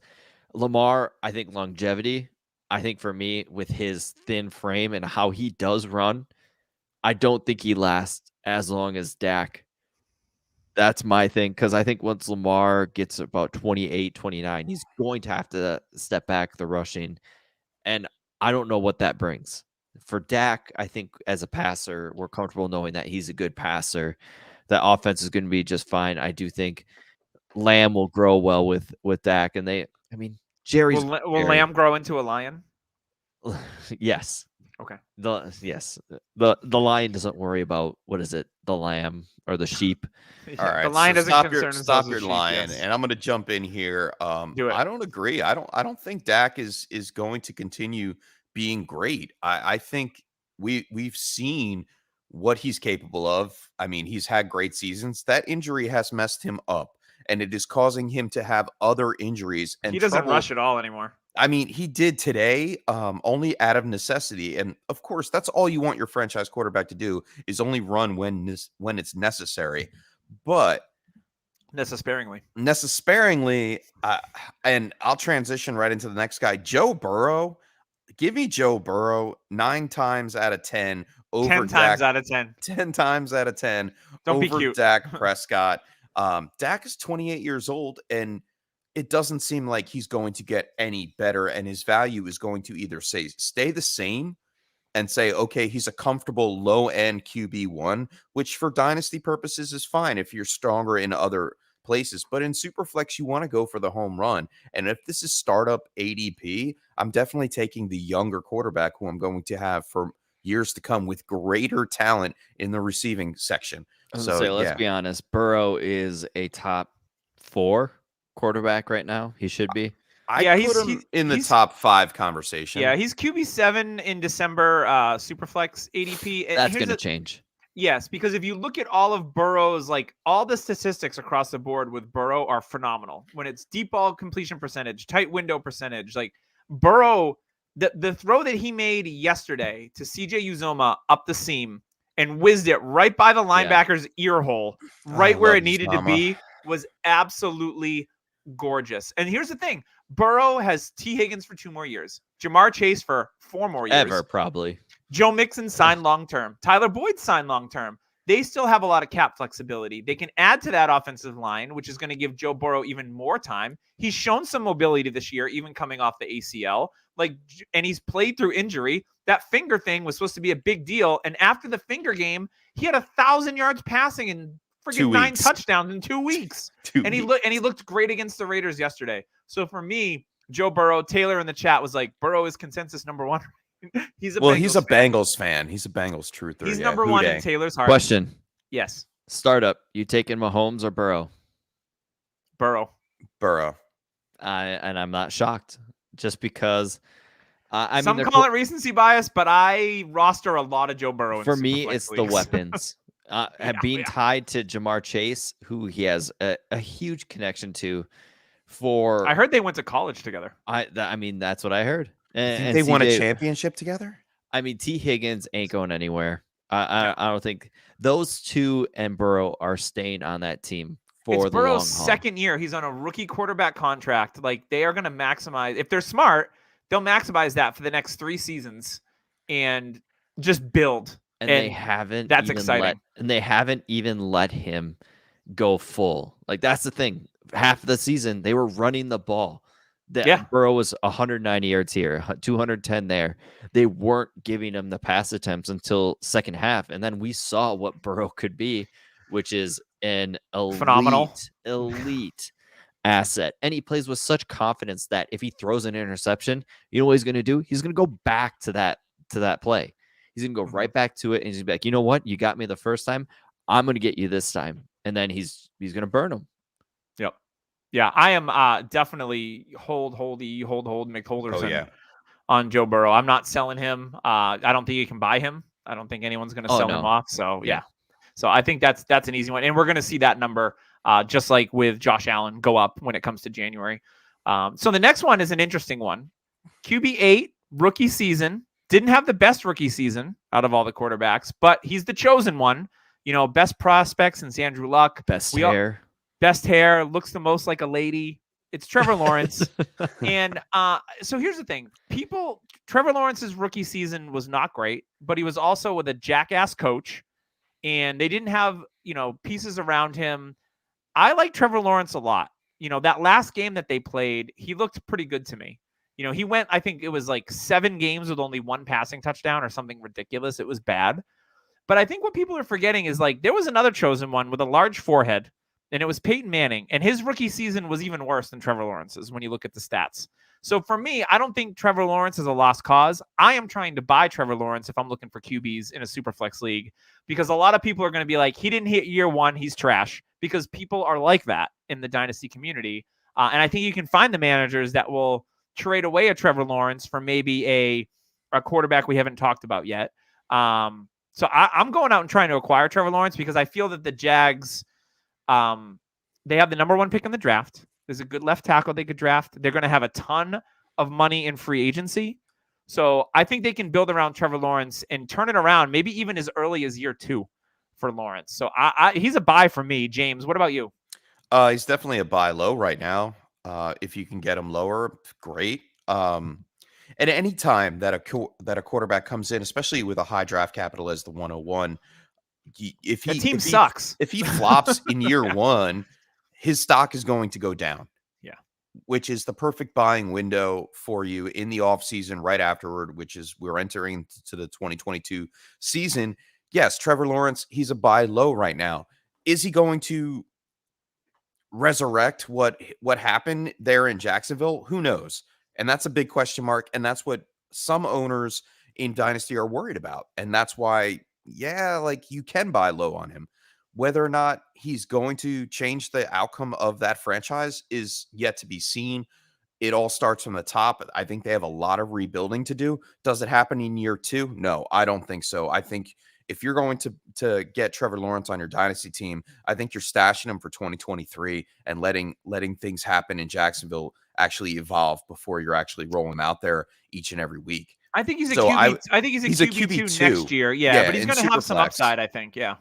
Lamar, I think longevity. I think for me, with his thin frame and how he does run, I don't think he lasts as long as Dak. That's my thing, because I think once Lamar gets about 28, 29, he's going to have to step back the rushing. And I don't know what that brings. For Dak, I think as a passer, we're comfortable knowing that he's a good passer. The offense is going to be just fine. I do think Lamb will grow well with Dak. And Jerry's... Will Lamb grow into a lion? Yes. Okay. The lion doesn't worry about, what is it, the lamb or the sheep. All right, the lion doesn't stop your lion, and I'm going to jump in here. Do it. I don't agree. I don't think Dak is going to continue being great. I think we've seen what he's capable of. I mean, he's had great seasons. That injury has messed him up, and it is causing him to have other injuries. And he doesn't rush at all anymore. I mean, he did today, only out of necessity. And of course, that's all you want your franchise quarterback to do, is only run when it's necessary. But necessarily, and I'll transition right into the next guy, Joe Burrow. Give me Joe Burrow 9 times out of 10 over 10 times out of 10. 10 times out of 10 Don't be over cute. Dak Prescott. Dak is 28 years old, and it doesn't seem like he's going to get any better, and his value is going to either stay the same and say, okay, he's a comfortable low-end QB1, which for dynasty purposes is fine if you're stronger in other places. But in Superflex, you want to go for the home run. And if this is startup ADP, I'm definitely taking the younger quarterback who I'm going to have for years to come with greater talent in the receiving section. Let's be honest. Burrow is a top 4 quarterback right now. He should be. He's put him in the top 5 conversation. Yeah, he's QB7 in December Superflex ADP. That's going to change. Yes, because if you look at all of Burrow's, like all the statistics across the board with Burrow are phenomenal. When it's deep ball completion percentage, tight window percentage, like Burrow, the throw that he made yesterday to CJ Uzomah up the seam and whizzed it right by the linebacker's ear hole, right where it needed to be, was absolutely gorgeous. And here's the thing. Burrow has T. Higgins for 2 more years. Jamar Chase for 4 more years. Ever, probably. Joe Mixon signed long-term. Tyler Boyd signed long-term. They still have a lot of cap flexibility. They can add to that offensive line, which is going to give Joe Burrow even more time. He's shown some mobility this year, even coming off the ACL. And he's played through injury. That finger thing was supposed to be a big deal. And after the finger game, he had 1,000 yards passing and freaking 9 touchdowns in 2 weeks. He looked great against the Raiders yesterday. So for me, Joe Burrow, Taylor in the chat was like, Burrow is consensus number 1. He's a Bengals fan. He's a Bengals truther. He's number 1 in Taylor's heart. Question. Yes. Startup. You taking Mahomes or Burrow? Burrow. And I'm not shocked, just because. Some call it recency bias, but I roster a lot of Joe Burrow. For me, it's the weapons. Being tied to Jamar Chase, who he has a huge connection to. I heard they went to college together. I mean, that's what I heard. And they won a championship together? I mean, T. Higgins ain't going anywhere. I don't think those two and Burrow are staying on that team for the long haul. Burrow's second year. He's on a rookie quarterback contract. Like, they are going to maximize. If they're smart, they'll maximize that for the next 3 seasons and just build. And they haven't. That's exciting. And they haven't even let him go full. Like, that's the thing. Half of the season, they were running the ball. Burrow was 190 yards here, 210 there. They weren't giving him the pass attempts until second half. And then we saw what Burrow could be, which is an elite asset. And he plays with such confidence that if he throws an interception, you know what he's going to do? He's going to go back to that play. He's going to go right back to it. And he's going to be like, you know what? You got me the first time. I'm going to get you this time. And then he's going to burn him. Yep. Yeah, I am definitely hold McHolderson on Joe Burrow. I'm not selling him. I don't think you can buy him. I don't think anyone's going to sell him off. So, yeah. So I think that's an easy one. And we're going to see that number, just like with Josh Allen, go up when it comes to January. So the next one is an interesting one. QB8, rookie season. Didn't have the best rookie season out of all the quarterbacks, but he's the chosen one. You know, best prospects since Andrew Luck. Best hair, looks the most like a lady. It's Trevor Lawrence. And so here's the thing. Trevor Lawrence's rookie season was not great, but he was also with a jackass coach, and they didn't have, pieces around him. I like Trevor Lawrence a lot. That last game that they played, he looked pretty good to me. He went, I think it was like 7 games with only 1 passing touchdown or something ridiculous. It was bad. But I think what people are forgetting is, like, there was another chosen one with a large forehead, and it was Peyton Manning, and his rookie season was even worse than Trevor Lawrence's when you look at the stats. So for me, I don't think Trevor Lawrence is a lost cause. I am trying to buy Trevor Lawrence if I'm looking for QBs in a Superflex league, because a lot of people are going to be like, he didn't hit year 1, he's trash, because people are like that in the dynasty community. And I think you can find the managers that will trade away a Trevor Lawrence for maybe a quarterback we haven't talked about yet. So I'm going out and trying to acquire Trevor Lawrence because I feel that the Jags, they have the number 1 pick in the draft. There's a good left tackle they could draft. They're going to have a ton of money in free agency. So I think they can build around Trevor Lawrence and turn it around, maybe even as early as year 2 for Lawrence. So he's a buy for me. James, what about you? He's definitely a buy low right now. If you can get him lower, great. And any time that a quarterback comes in, especially with a high draft capital as the 101, if he flops in year one, his stock is going to go down. Yeah. Which is the perfect buying window for you in the offseason right afterward, which is we're entering to the 2022 season. Yes, Trevor Lawrence, he's a buy low right now. Is he going to resurrect what happened there in Jacksonville? Who knows? And that's a big question mark. And that's what some owners in Dynasty are worried about. And that's why, like you can buy low on him. Whether or not he's going to change the outcome of that franchise is yet to be seen. It all starts from the top. I think they have a lot of rebuilding to do. Does it happen in year 2? No, I don't think so. I think if you're going to get Trevor Lawrence on your dynasty team, I think you're stashing him for 2023 and letting things happen in Jacksonville actually evolve before you're actually rolling him out there each and every week. I think he's a QB. I think he's a QB2 next year. Yeah, but he's going to have some upside, I think. Yeah.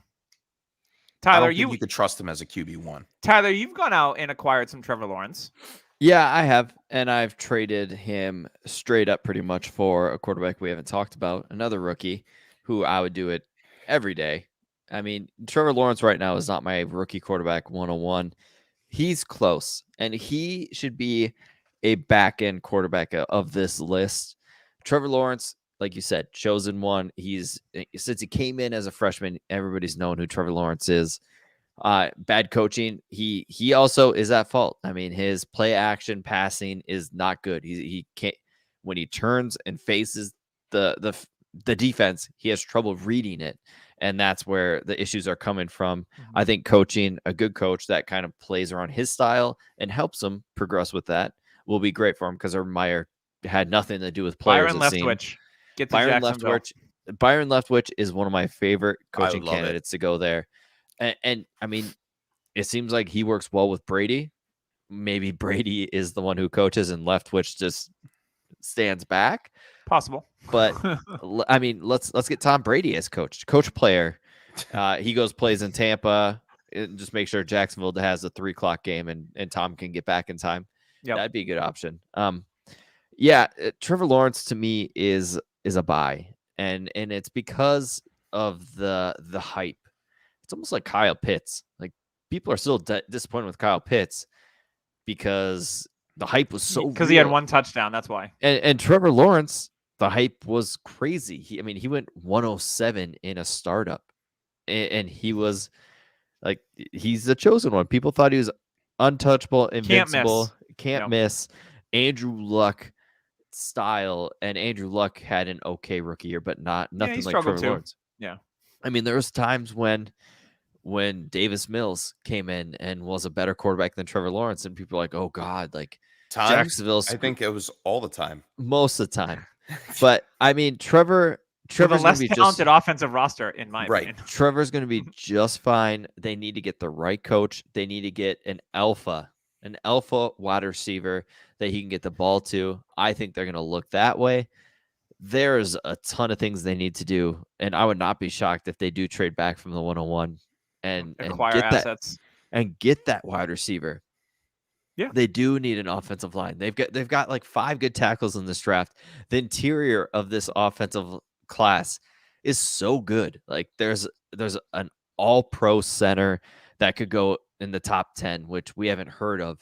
Tyler, you could trust him as a QB1. Tyler, you've gone out and acquired some Trevor Lawrence. Yeah, I have, and I've traded him straight up pretty much for a quarterback we haven't talked about, another rookie who I would do it every day. I mean, Trevor Lawrence right now is not my rookie quarterback 101. He's close, and he should be a back-end quarterback of this list. Trevor Lawrence, like you said, chosen one. Since he came in as a freshman, everybody's known who Trevor Lawrence is. Bad coaching. He also is at fault. I mean, his play action passing is not good. He can't, when he turns and faces the defense, he has trouble reading it. And that's where the issues are coming from. Mm-hmm. I think coaching, a good coach that kind of plays around his style and helps him progress with that will be great for him, because Urban Meyer had nothing to do with players. Byron Leftwich. Byron Leftwich is one of my favorite coaching candidates to go there. And I mean, it seems like he works well with Brady. Maybe Brady is the one who coaches and Leftwich just stands back. Possible. But I mean, let's get Tom Brady as coach player. He plays in Tampa, and just make sure Jacksonville has a 3:00 game and Tom can get back in time. Yep. That'd be a good option. Trevor Lawrence to me is a buy, and it's because of the hype. It's almost like Kyle Pitts. Like, people are still disappointed with Kyle Pitts because the hype was so because he had one touchdown. That's why. And Trevor Lawrence, the hype was crazy. He went 107 in a startup, and he was like, he's the chosen one. People thought he was untouchable, invincible, can't miss. Andrew Luck style, and Andrew Luck had an okay rookie year, but nothing like Trevor Lawrence. Yeah. I mean, there was times when Davis Mills came in and was a better quarterback than Trevor Lawrence, and people were like, oh God, like Jacksonville's. I think it was all the time. Most of the time. But I mean, Trevor's the less talented offensive roster, in my opinion. Trevor's going to be just fine. They need to get the right coach. They need to get an alpha wide receiver that he can get the ball to. I think they're going to look that way. There's a ton of things they need to do, and I would not be shocked if they do trade back from the 101 and acquire assets and get that wide receiver. Yeah, they do need an offensive line. They've got like 5 good tackles in this draft. The interior of this offensive class is so good. Like, there's an all-pro center that could go in the top 10, which we haven't heard of,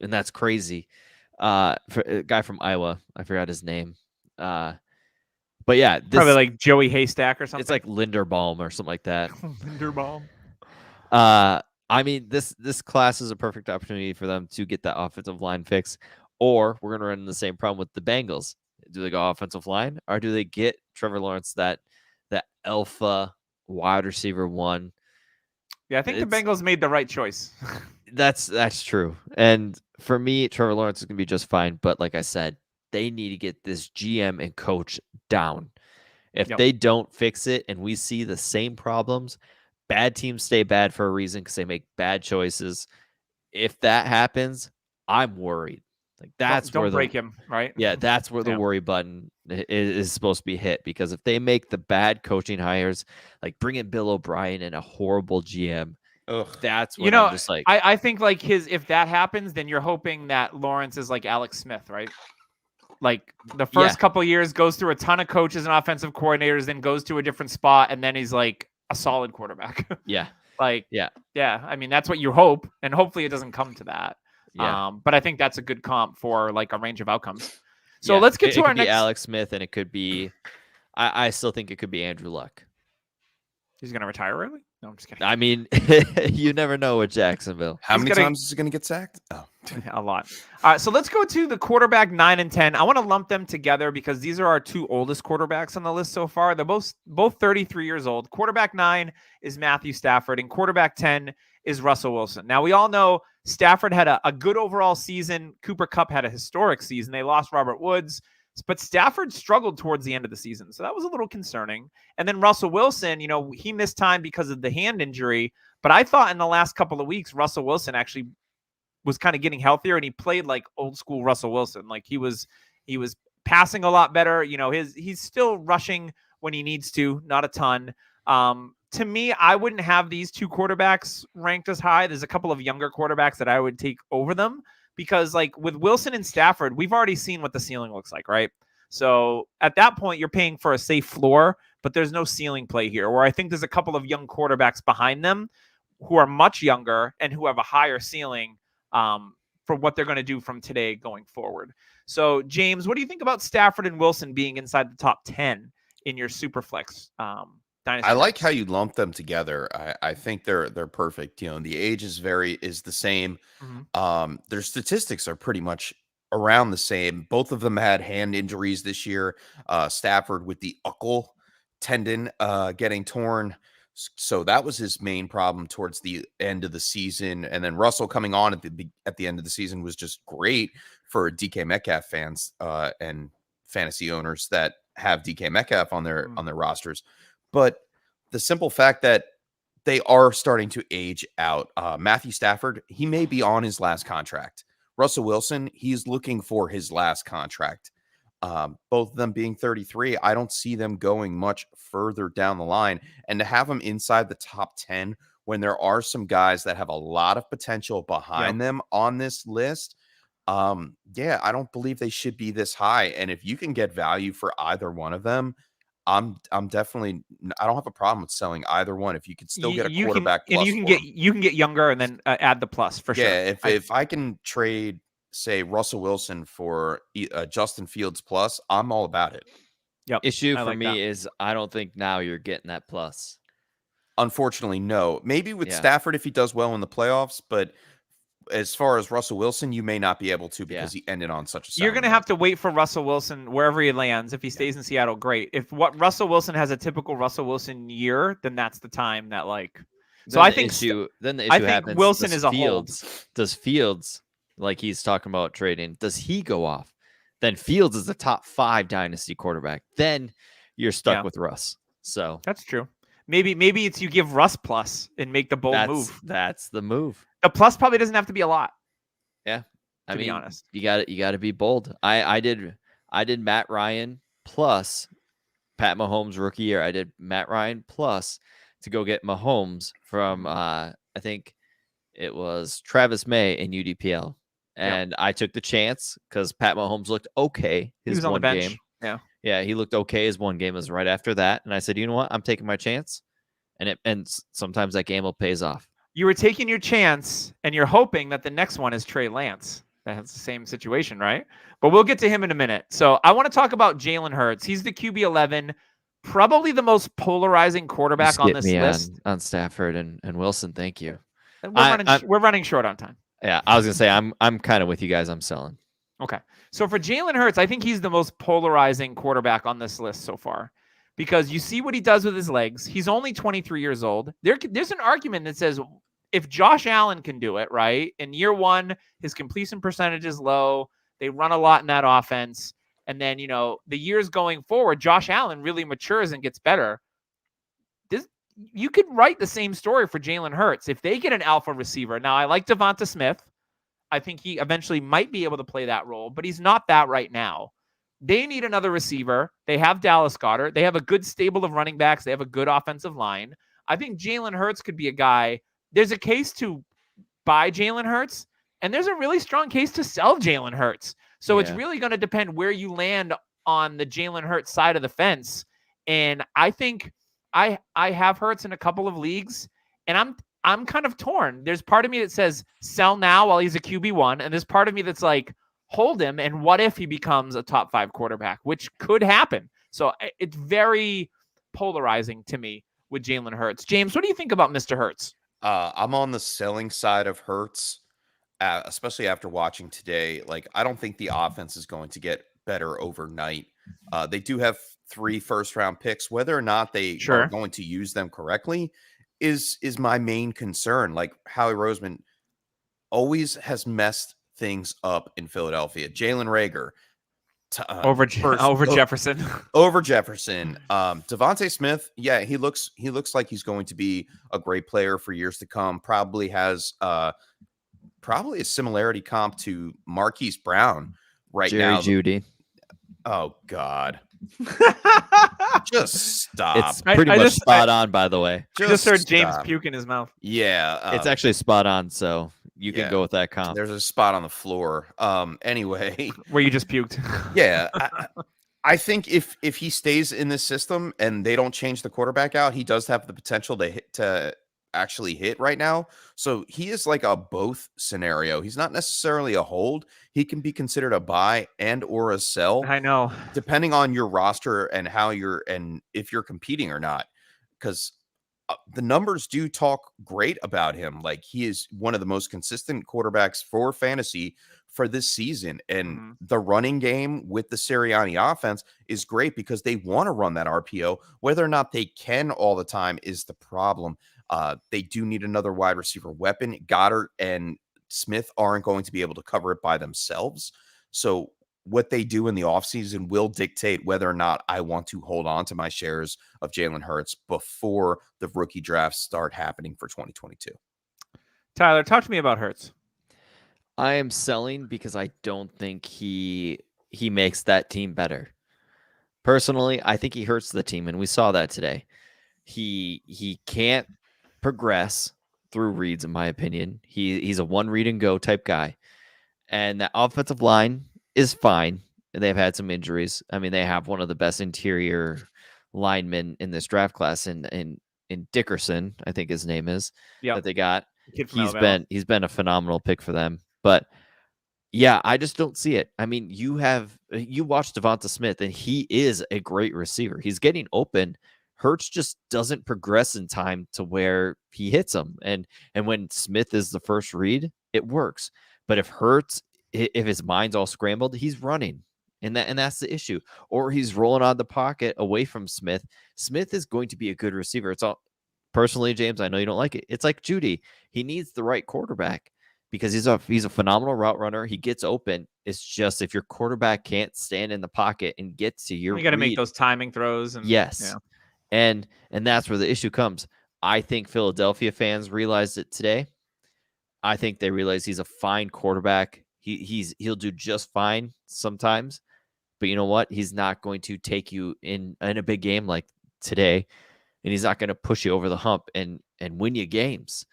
and that's crazy. For a guy from Iowa, I forgot his name. But yeah, probably like Joey Haystack or something. It's like Linderbaum or something like that. Linderbaum. I mean, this class is a perfect opportunity for them to get that offensive line fix, or we're going to run into the same problem with the Bengals. Do they go offensive line, or do they get Trevor Lawrence, that alpha wide receiver one? Yeah, I think the Bengals made the right choice. That's true. And for me, Trevor Lawrence is going to be just fine. But like I said, they need to get this GM and coach down. If they don't fix it and we see the same problems, bad teams stay bad for a reason because they make bad choices. If that happens, I'm worried. Like, that's don't break him, right? Yeah, that's where the worry button is supposed to be hit, because if they make the bad coaching hires, like bringing Bill O'Brien and a horrible GM, that's when I'm just like, I think like if that happens, then you're hoping that Lawrence is like Alex Smith, right? Like the first couple of years goes through a ton of coaches and offensive coordinators, then goes to a different spot, and then he's like a solid quarterback. Yeah. I mean, that's what you hope, and hopefully it doesn't come to that. Yeah. But I think that's a good comp for like a range of outcomes. So let's get to our next. Alex Smith, and it could be. I still think it could be Andrew Luck. He's going to retire early? No, I'm just kidding. I mean, you never know with Jacksonville. How many times is he going to get sacked? Oh, a lot. All right, so let's go to the quarterback 9 and 10. I want to lump them together because these are our two oldest quarterbacks on the list so far. They're both 33 years old. Quarterback 9 is Matthew Stafford, and quarterback 10 is Russell Wilson. Now, we all know Stafford had a good overall season. Cooper Kupp had a historic season. They lost Robert Woods. But Stafford struggled towards the end of the season. So that was a little concerning. And then Russell Wilson, he missed time because of the hand injury. But I thought in the last couple of weeks, Russell Wilson actually was kind of getting healthier, and he played like old school Russell Wilson. Like he was passing a lot better. He's still rushing when he needs to, not a ton. To me, I wouldn't have these two quarterbacks ranked as high. There's a couple of younger quarterbacks that I would take over them. Because like with Wilson and Stafford, we've already seen what the ceiling looks like, right? So at that point, you're paying for a safe floor, but there's no ceiling play here, where I think there's a couple of young quarterbacks behind them who are much younger and who have a higher ceiling for what they're going to do from today going forward. So James, what do you think about Stafford and Wilson being inside the top 10 in your Superflex dynasty? I like how you lump them together. I think they're perfect. The age is the same. Mm-hmm. Their statistics are pretty much around the same. Both of them had hand injuries this year. Stafford with the Uckle tendon getting torn. So that was his main problem towards the end of the season. And then Russell coming on at the end of the season was just great for DK Metcalf fans and fantasy owners that have DK Metcalf on their rosters. But the simple fact that they are starting to age out. Matthew Stafford, he may be on his last contract. Russell Wilson, he's looking for his last contract. Both of them being 33, I don't see them going much further down the line. And to have them inside the top 10 when there are some guys that have a lot of potential behind them on this list, I don't believe they should be this high. And if you can get value for either one of them, I don't have a problem with selling either one if you can still get a quarterback plus. And you can get younger and then add the plus for sure. Yeah, if I can trade, say, Russell Wilson for Justin Fields plus, I'm all about it. Yep. Issue for me is I don't think now you're getting that plus. Unfortunately, no. Maybe with Stafford if he does well in the playoffs, but as far as Russell Wilson, you may not be able to because he ended on such a. You're going to have to wait for Russell Wilson wherever he lands. If he stays in Seattle, great. If Russell Wilson has a typical Russell Wilson year, then that's the time that like. So I think the issue happens. Wilson is a hold. Does Fields, like he's talking about trading, does he go off? Then Fields is the top 5 dynasty quarterback. Then you're stuck with Russ. So that's true. Maybe it's you give Russ plus and make the bold move. That's the move. The plus probably doesn't have to be a lot. Yeah. To be honest. You got to be bold. I did Matt Ryan plus Pat Mahomes rookie year. I did Matt Ryan plus to go get Mahomes from I think it was Travis May in UDPL. And I took the chance because Pat Mahomes looked okay. He was on the bench. Game. Yeah, he looked okay. His one game was right after that. And I said, you know what? I'm taking my chance. And sometimes that gamble pays off. You were taking your chance, and you're hoping that the next one is Trey Lance. That's the same situation, right? But we'll get to him in a minute. So I want to talk about Jalen Hurts. He's the QB 11, probably the most polarizing quarterback on this list. On Stafford and Wilson, thank you. We're running short on time. Yeah, I was gonna say I'm kind of with you guys. I'm selling. Okay, so for Jalen Hurts, I think he's the most polarizing quarterback on this list so far. Because you see what he does with his legs. He's only 23 years old. There's an argument that says if Josh Allen can do it, right? In year one, his completion percentage is low. They run a lot in that offense. And then, the years going forward, Josh Allen really matures and gets better. You could write the same story for Jalen Hurts. If they get an alpha receiver. Now, I like Devonta Smith. I think he eventually might be able to play that role, but he's not that right now. They need another receiver. They have Dallas Goedert. They have a good stable of running backs. They have a good offensive line. I think Jalen Hurts could be a guy. There's a case to buy Jalen Hurts, and there's a really strong case to sell Jalen Hurts. So it's really going to depend where you land on the Jalen Hurts side of the fence. And I think I have Hurts in a couple of leagues, and I'm kind of torn. There's part of me that says sell now while he's a QB1, and there's part of me that's like hold him, and what if he becomes a top 5 quarterback, which could happen. So it's very polarizing to me with Jalen Hurts. James, what do you think about Mr. Hurts? I'm on the selling side of Hurts, especially after watching today. Like, I don't think the offense is going to get better overnight. They do have 3 first-round picks. Whether or not they are going to use them correctly is my main concern. Like, Howie Roseman always has messed things up in Philadelphia. Jalen Reagor over Jefferson. Over Jefferson. Devontae Smith, yeah, he looks like he's going to be a great player for years to come. Probably has probably a similarity comp to Marquise Brown now. Judy. Oh God. Just stop. It's pretty much spot on, by the way. Just heard James puke in his mouth. Yeah. It's actually spot on, so you can go with that comp. There's a spot on the floor. Anyway. Where you just puked. Yeah. I think if he stays in this system and they don't change the quarterback out, he does have the potential to actually hit right now. So he is like a both scenario. He's not necessarily a hold. He can be considered a buy and or a sell. I know. Depending on your roster and if you're competing or not. Because the numbers do talk great about him. Like, he is one of the most consistent quarterbacks for fantasy for this season. And the running game with the Sirianni offense is great because they want to run that RPO. Whether or not they can all the time is the problem. They do need another wide receiver weapon. Goddard and Smith aren't going to be able to cover it by themselves. So what they do in the offseason will dictate whether or not I want to hold on to my shares of Jalen Hurts before the rookie drafts start happening for 2022. Tyler, talk to me about Hurts. I am selling because I don't think he makes that team better. Personally, I think he hurts the team, and we saw that today. He can't progress through reads, in my opinion. He's a one read and go type guy. And the offensive line is fine. They've had some injuries. I mean, they have one of the best interior linemen in this draft class in Dickerson, I think his name is, that they got. He's been a phenomenal pick for them. But yeah, I just don't see it. I mean, you watch Devonta Smith, and he is a great receiver. He's getting open. Hurts just doesn't progress in time to where he hits him. And when Smith is the first read, it works. But if his mind's all scrambled, he's running. And that's the issue. Or he's rolling out of the pocket away from Smith. Smith is going to be a good receiver. It's all personally, James, I know you don't like it. It's like Judy. He needs the right quarterback because he's a phenomenal route runner. He gets open. It's just if your quarterback can't stand in the pocket and get to your you got to make those timing throws. Yes. Yeah. And that's where the issue comes. I think Philadelphia fans realized it today. I think they realize he's a fine quarterback. He'll do just fine sometimes, but you know what? He's not going to take you in a big game like today, and he's not going to push you over the hump and win you games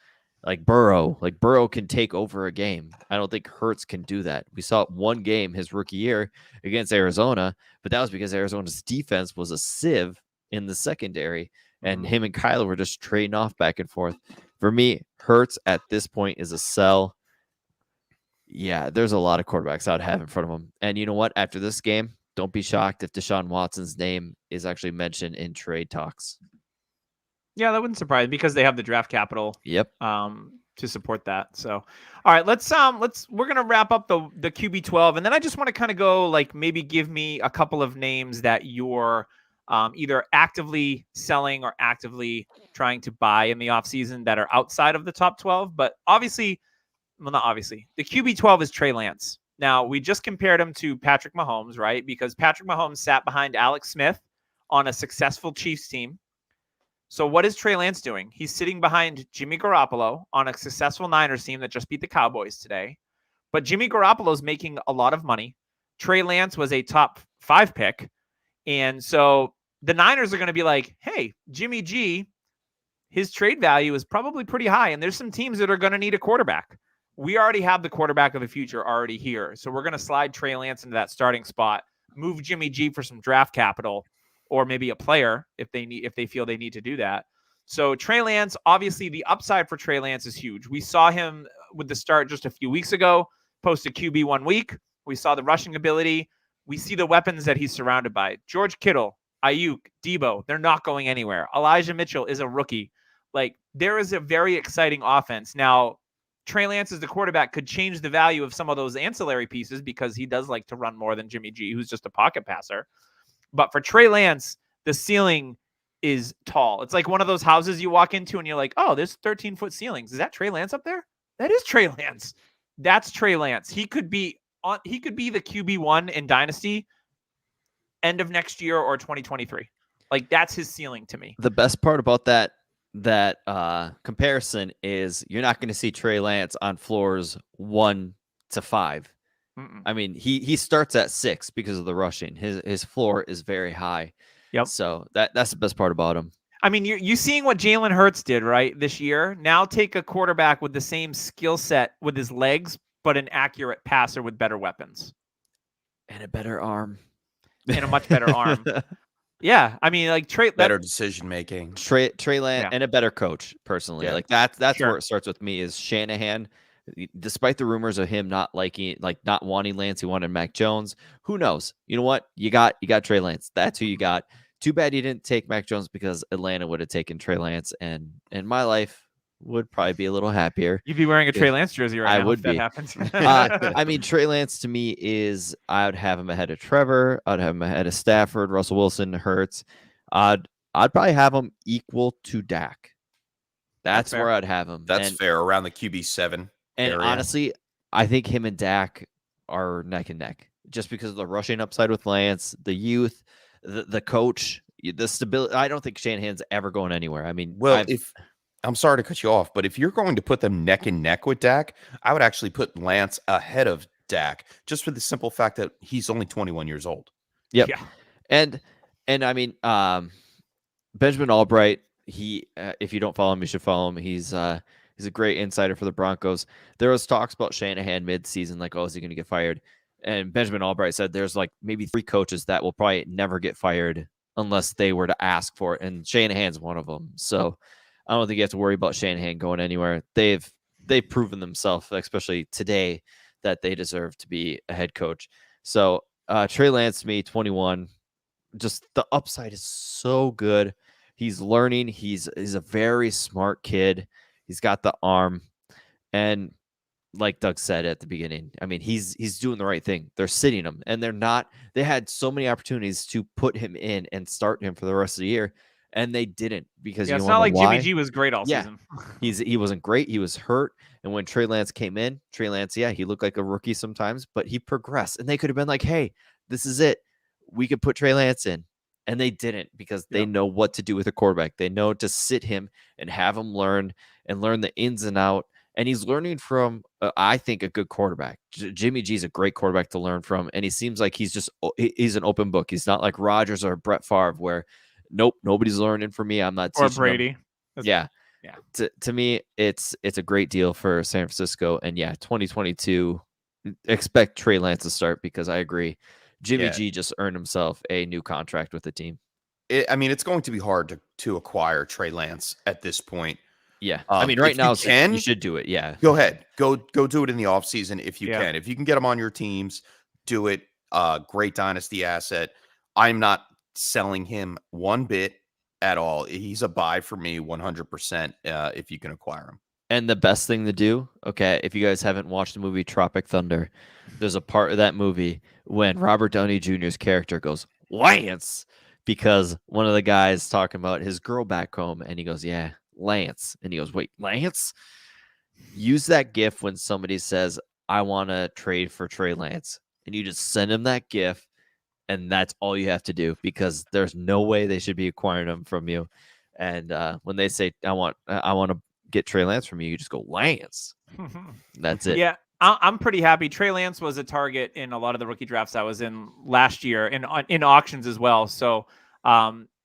like Burrow. Like Burrow can take over a game. I don't think Hurts can do that. We saw it one game his rookie year against Arizona, but that was because Arizona's defense was a sieve in the secondary, and him and Kylo were just trading off back and forth. For me, Hurts at this point is a sell. Yeah, there's a lot of quarterbacks I'd have in front of him. And you know what? After this game, don't be shocked if Deshaun Watson's name is actually mentioned in trade talks. Yeah, that wouldn't surprise me because they have the draft capital. Yep. To support that. So, all right, we're gonna wrap up the QB 12, and then I just want to kind of go like maybe give me a couple of names that you're either actively selling or actively trying to buy in the offseason that are outside of the top 12. But obviously, well, not obviously, the QB 12 is Trey Lance. Now, we just compared him to Patrick Mahomes, right? Because Patrick Mahomes sat behind Alex Smith on a successful Chiefs team. So what is Trey Lance doing? He's sitting behind Jimmy Garoppolo on a successful Niners team that just beat the Cowboys today. But Jimmy Garoppolo's making a lot of money. Trey Lance was a top 5 pick. And so the Niners are going to be like, hey, Jimmy G, his trade value is probably pretty high. And there's some teams that are going to need a quarterback. we already have the quarterback of the future already here. So we're going to slide Trey Lance into that starting spot, move Jimmy G for some draft capital, or maybe a player if they feel they need to do that. So Trey Lance, obviously the upside for Trey Lance is huge. We saw him with the start just a few weeks ago, posted QB 1 week. We saw the rushing ability. We see the weapons that he's surrounded by. George Kittle, Ayuk, Debo, they're not going anywhere. Elijah Mitchell is a rookie. Like, there is a very exciting offense. Now, Trey Lance as the quarterback could change the value of some of those ancillary pieces because he does like to run more than Jimmy G, who's just a pocket passer. But for Trey Lance, the ceiling is tall. It's like one of those houses you walk into and you're like, oh, there's 13-foot ceilings. Is that Trey Lance up there? That is Trey Lance. That's Trey Lance. He could be the QB1 in Dynasty end of next year or 2023. Like, that's his ceiling to me. The best part about that comparison is you're not going to see Trey Lance on floors 1 to 5. I mean, he starts at 6 because of the rushing. His floor is very high. Yep. So that's the best part about him. I mean, you seeing what Jalen Hurts did, right, this year? Now take a quarterback with the same skill set with his legs, but an accurate passer with better weapons. And a better arm. And a much better arm. Yeah, I mean, like better decision making. Trey Lance and a better coach, personally. Yeah. Like that's where it starts with me is Shanahan. Despite the rumors of him not wanting Lance, he wanted Mac Jones. Who knows? You know what? You got Trey Lance. That's who you got. Too bad you didn't take Mac Jones because Atlanta would have taken Trey Lance, and my life would probably be a little happier. You'd be wearing a Trey Lance jersey right now. I would if be. that happens. I mean, Trey Lance to me is I would have him ahead of Trevor. I'd have him ahead of Stafford, Russell Wilson, Hurts. I'd probably have him equal to Dak. That's where I'd have him. That's fair, around the QB7. And area. Honestly, I think him and Dak are neck and neck just because of the rushing upside with Lance, the youth, the coach, the stability. I don't think Shanahan's ever going anywhere. I mean, I'm sorry to cut you off, but if you're going to put them neck and neck with Dak, I would actually put Lance ahead of Dak just for the simple fact that he's only 21 years old. Yep. Yeah. And I mean, Benjamin Albright, if you don't follow him, you should follow him. He's a great insider for the Broncos. There was talks about Shanahan mid-season, like, oh, is he going to get fired? And Benjamin Albright said there's like maybe 3 coaches that will probably never get fired unless they were to ask for it. And Shanahan's one of them. So I don't think you have to worry about Shanahan going anywhere. They've proven themselves, especially today, that they deserve to be a head coach. So Trey Lance, to me, 21, just the upside is so good. He's learning. He's a very smart kid. He's got the arm. And like Doug said at the beginning, I mean, he's doing the right thing. They're sitting him, and they had so many opportunities to put him in and start him for the rest of the year, and they didn't because it's not like Jimmy G was great all season. He wasn't great. He was hurt. And when Trey Lance came in, he looked like a rookie sometimes, but he progressed, and they could have been like, hey, this is it. We could put Trey Lance in. And they didn't because they know what to do with a quarterback. They know to sit him and have him learn the ins and out. And he's learning from, I think, a good quarterback. Jimmy G's a great quarterback to learn from. And he seems like he's an open book. He's not like Rodgers or Brett Favre where, nope, nobody's learning from me. I'm not teaching or Brady. Yeah. To me, it's a great deal for San Francisco. And 2022, expect Trey Lance to start because I agree. Jimmy G just earned himself a new contract with the team. It's going to be hard to acquire Trey Lance at this point. Yeah. I mean, right now, you should do it. Yeah. Go ahead. Go do it in the offseason if you can. If you can get him on your teams, do it. Great dynasty asset. I'm not selling him one bit at all. He's a buy for me 100% if you can acquire him. And the best thing to do, okay, if you guys haven't watched the movie Tropic Thunder, there's a part of that movie when Robert Downey Jr.'s character goes, Lance, because one of the guys talking about his girl back home, and he goes, yeah, Lance. And he goes, wait, Lance? Use that GIF when somebody says, I want to trade for Trey Lance. And you just send him that GIF, and that's all you have to do because there's no way they should be acquiring him from you. And when they say, I want to get Trey Lance from you, you just go Lance. That's it. Yeah, I'm pretty happy. Trey Lance was a target in a lot of the rookie drafts I was in last year in auctions as well. So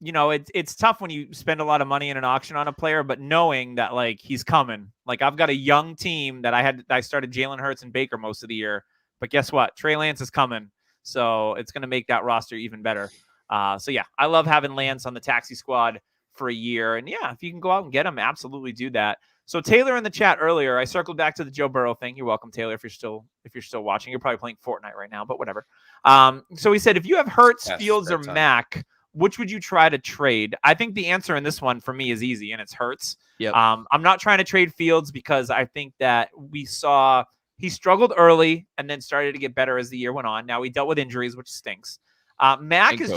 it's tough when you spend a lot of money in an auction on a player, but knowing that like he's coming. Like I've got a young team that I started Jalen Hurts and Baker most of the year, but guess what? Trey Lance is coming, so it's going to make that roster even better. So yeah, I love having Lance on the taxi squad for a year, and yeah, if you can go out and get him, absolutely do that. So Taylor in the chat earlier, I circled back to the Joe Burrow thing. You're welcome, Taylor. If you're still watching, you're probably playing Fortnite right now, but whatever. So he said, if you have Hurts, Fields, or Mac, which would you try to trade? I think the answer in this one for me is easy, and it's Hurts. Yep. I'm not trying to trade Fields because I think that we saw he struggled early and then started to get better as the year went on. Now he dealt with injuries, which stinks. Mac is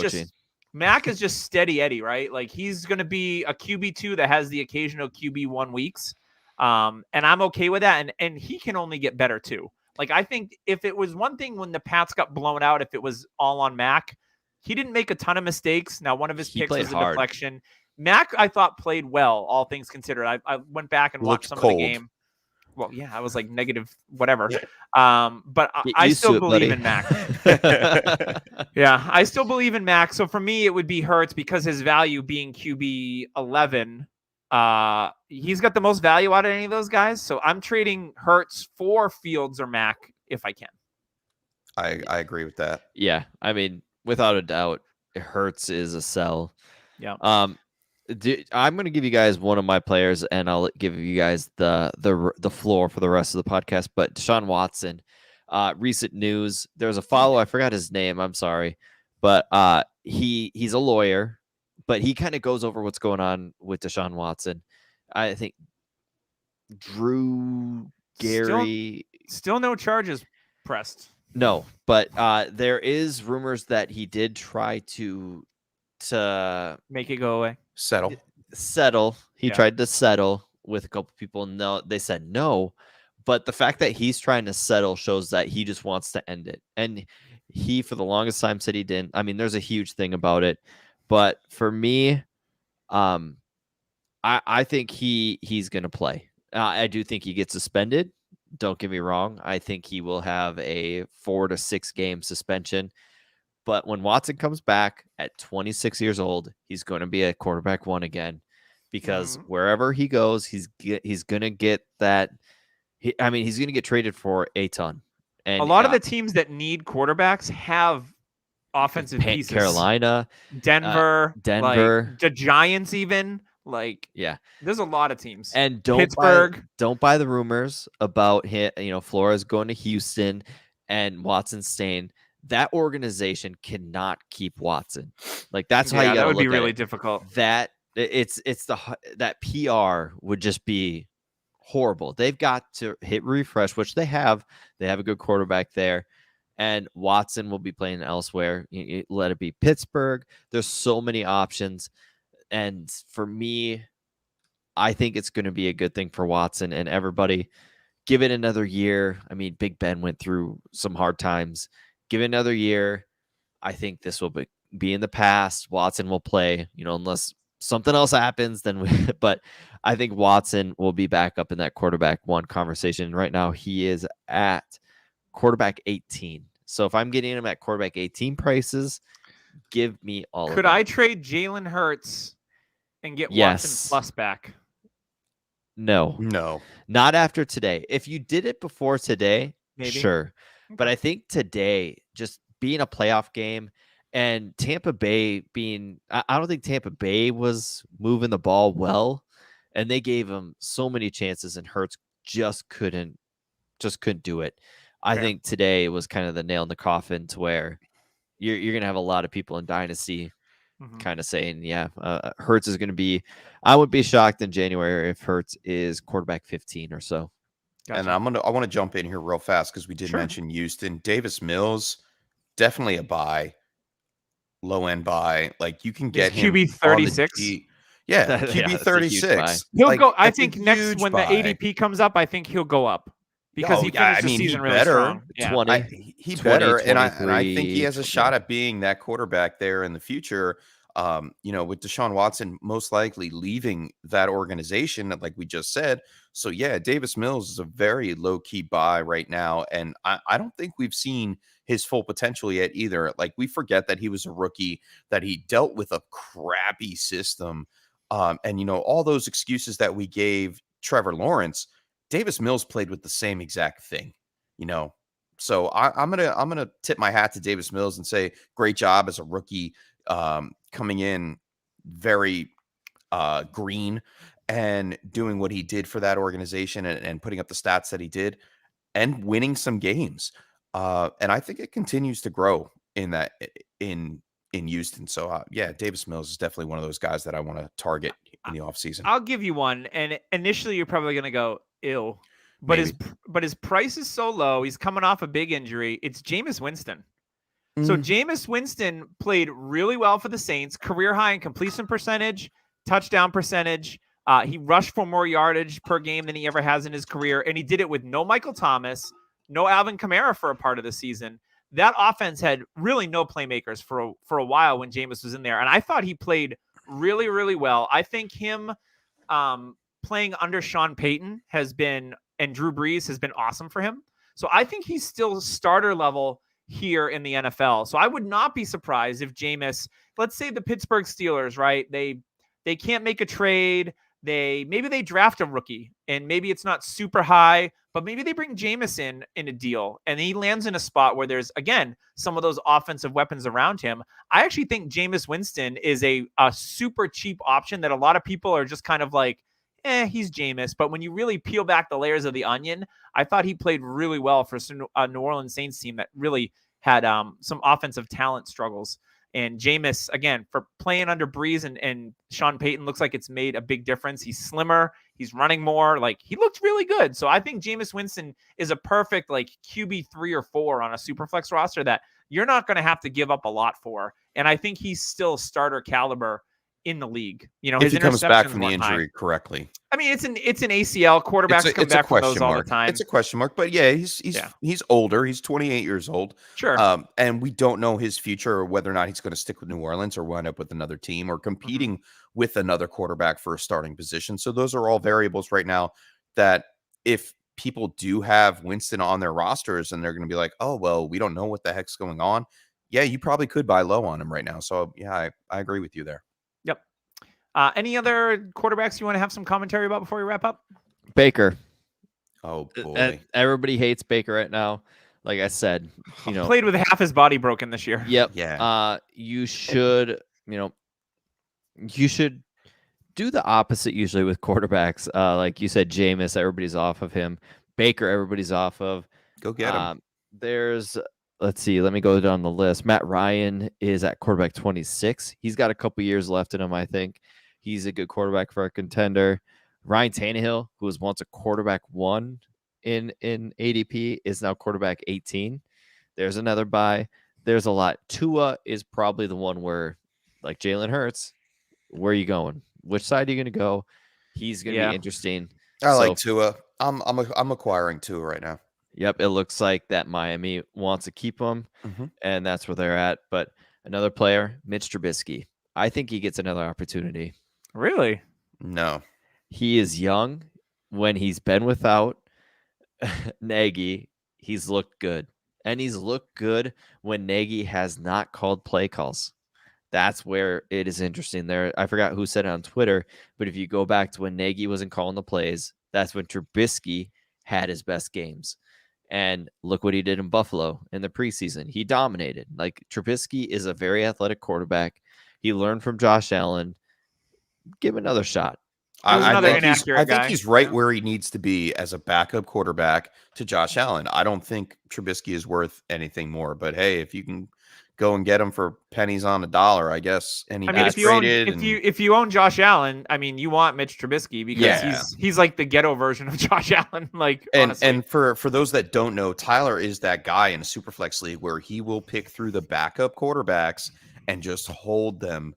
just steady Eddie, right? Like he's going to be a QB2 that has the occasional QB1 weeks. And I'm okay with that. And he can only get better too. Like I think if it was one thing when the Pats got blown out, if it was all on Mac, he didn't make a ton of mistakes. Now, one of his picks was a deflection. Mac, I thought, played well, all things considered. I went back and watched some of the game. Well, yeah, I was like negative whatever. But I still believe in Mac. Yeah, I still believe in Mac. So for me, it would be Hurts because his value being QB 11. He's got the most value out of any of those guys. So I'm trading Hurts for Fields or Mac if I can. I agree with that. Yeah, I mean, without a doubt, Hurts is a sell. Yeah. I'm going to give you guys one of my players, and I'll give you guys the floor for the rest of the podcast. But Deshaun Watson, recent news. There's a follow. I forgot his name. I'm sorry, but he's a lawyer, but he kind of goes over what's going on with Deshaun Watson. I think Drew Gary still no charges pressed. No, but there is rumors that he did try to make it go away. Settle. He tried to settle with a couple people. No, they said no. But the fact that he's trying to settle shows that he just wants to end it. And he, for the longest time, said he didn't. I mean, there's a huge thing about it. But for me, I think he's going to play. I do think he gets suspended. Don't get me wrong. I think he will have a 4 to 6 game suspension. But when Watson comes back at 26 years old, he's going to be a quarterback one again, because wherever he goes, he's going to get that. He's going to get traded for a ton. And a lot of the teams that need quarterbacks have offensive pieces. Carolina, Denver, like the Giants, even. Like, yeah, there's a lot of teams. And Pittsburgh. Don't buy the rumors about him. Flores going to Houston and Watson staying. That organization cannot keep Watson. Like that's how you got to look at it. That would be really difficult. That that PR would just be horrible. They've got to hit refresh, which they have. They have a good quarterback there, and Watson will be playing elsewhere. Let it be Pittsburgh. There's so many options. And for me, I think it's going to be a good thing for Watson and everybody. Give it another year. I mean, Big Ben went through some hard times. Give it another year. I think this will be in the past. Watson will play, unless something else happens. But I think Watson will be back up in that quarterback one conversation. Right now, he is at quarterback 18. So if I'm getting him at quarterback 18 prices, give me all of it. Could I trade Jalen Hurts and get Watson plus back? No, not after today. If you did it before today, maybe. Sure. But I think today, just being a playoff game and Tampa Bay being, I don't think Tampa Bay was moving the ball well, and they gave him so many chances, and Hurts just couldn't do it. I think today was kind of the nail in the coffin to where you're going to have a lot of people in Dynasty kind of saying, Hurts is going to be, I would be shocked in January if Hurts is quarterback 15 or so. Gotcha. And I want to jump in here real fast because we did mention Houston. Davis Mills, definitely a buy, low end buy. Like you can get him QB 36. QB 36. He'll go. I think next when the ADP comes up, I think he'll go up because he finished the season really strong. He better, and I think he has a shot at being that quarterback there in the future. with Deshaun Watson most likely leaving that organization, like we just said. So yeah, Davis Mills is a very low key buy right now. And I don't think we've seen his full potential yet either. Like, we forget that he was a rookie, that he dealt with a crappy system. And all those excuses that we gave Trevor Lawrence, Davis Mills played with the same exact thing, So I'm gonna tip my hat to Davis Mills and say great job as a rookie, coming in very green and doing what he did for that organization and putting up the stats that he did and winning some games. And I think it continues to grow in Houston. So yeah, Davis Mills is definitely one of those guys that I want to target in the offseason. I'll give you one. And initially you're probably going to go, ew. But his price is so low. He's coming off a big injury. It's Jameis Winston. So Jameis Winston played really well for the Saints, career high in completion percentage, touchdown percentage. He rushed for more yardage per game than he ever has in his career. And he did it with no Michael Thomas, no Alvin Kamara for a part of the season. That offense had really no playmakers for a while when Jameis was in there. And I thought he played really, really well. I think him playing under Sean Payton and Drew Brees has been awesome for him. So I think he's still starter level here in the NFL. So I would not be surprised if Jameis, let's say the Pittsburgh Steelers, right? They can't make a trade. Maybe they draft a rookie and maybe it's not super high, but maybe they bring Jameis in a deal and he lands in a spot where there's, again, some of those offensive weapons around him. I actually think Jameis Winston is a super cheap option that a lot of people are just kind of like, he's Jameis. But when you really peel back the layers of the onion, I thought he played really well for a New Orleans Saints team that really had some offensive talent struggles. And Jameis, again, for playing under Brees and Sean Payton, looks like it's made a big difference. He's slimmer. He's running more. Like, he looked really good. So I think Jameis Winston is a perfect, like, QB 3 or 4 on a superflex roster that you're not going to have to give up a lot for. And I think he's still starter caliber in the league. If he comes back from the injury correctly. I mean, it's an ACL. Quarterbacks come back from those all the time. It's a question mark, but yeah, he's older. He's 28 years old. Sure. And we don't know his future or whether or not he's going to stick with New Orleans or wind up with another team or competing with another quarterback for a starting position. So those are all variables right now that if people do have Winston on their rosters and they're going to be like, oh, well, we don't know what the heck's going on. Yeah, you probably could buy low on him right now. So yeah, I agree with you there. Yep. Any other quarterbacks you want to have some commentary about before we wrap up? Baker. Oh boy. Everybody hates Baker right now. Like I said, played with half his body broken this year. Yep. Yeah. You should do the opposite usually with quarterbacks. Like you said, Jameis, everybody's off of him. Baker, everybody's off of. Go get him. Let's see. Let me go down the list. Matt Ryan is at quarterback 26. He's got a couple years left in him, I think. He's a good quarterback for a contender. Ryan Tannehill, who was once a quarterback 1 in ADP, is now quarterback 18. There's another buy. There's a lot. Tua is probably the one where, like Jalen Hurts, where are you going? Which side are you going to go? He's going to be interesting. I like Tua. I'm acquiring Tua right now. Yep, it looks like that Miami wants to keep him, and that's where they're at. But another player, Mitch Trubisky. I think he gets another opportunity. Really? No. He is young. When he's been without Nagy, he's looked good. And he's looked good when Nagy has not called play calls. That's where it is interesting there. I forgot who said it on Twitter, but if you go back to when Nagy wasn't calling the plays, that's when Trubisky had his best games. And look what he did in Buffalo in the preseason. He dominated. Like, Trubisky is a very athletic quarterback. He learned from Josh Allen. Give him another shot. I think he's right where he needs to be as a backup quarterback to Josh Allen. I don't think Trubisky is worth anything more. But hey, if you can go and get him for pennies on a dollar, I guess. And if you own Josh Allen, I mean, you want Mitch Trubisky because he's like the ghetto version of Josh Allen. Like, and for those that don't know, Tyler is that guy in a superflex league where he will pick through the backup quarterbacks and just hold them.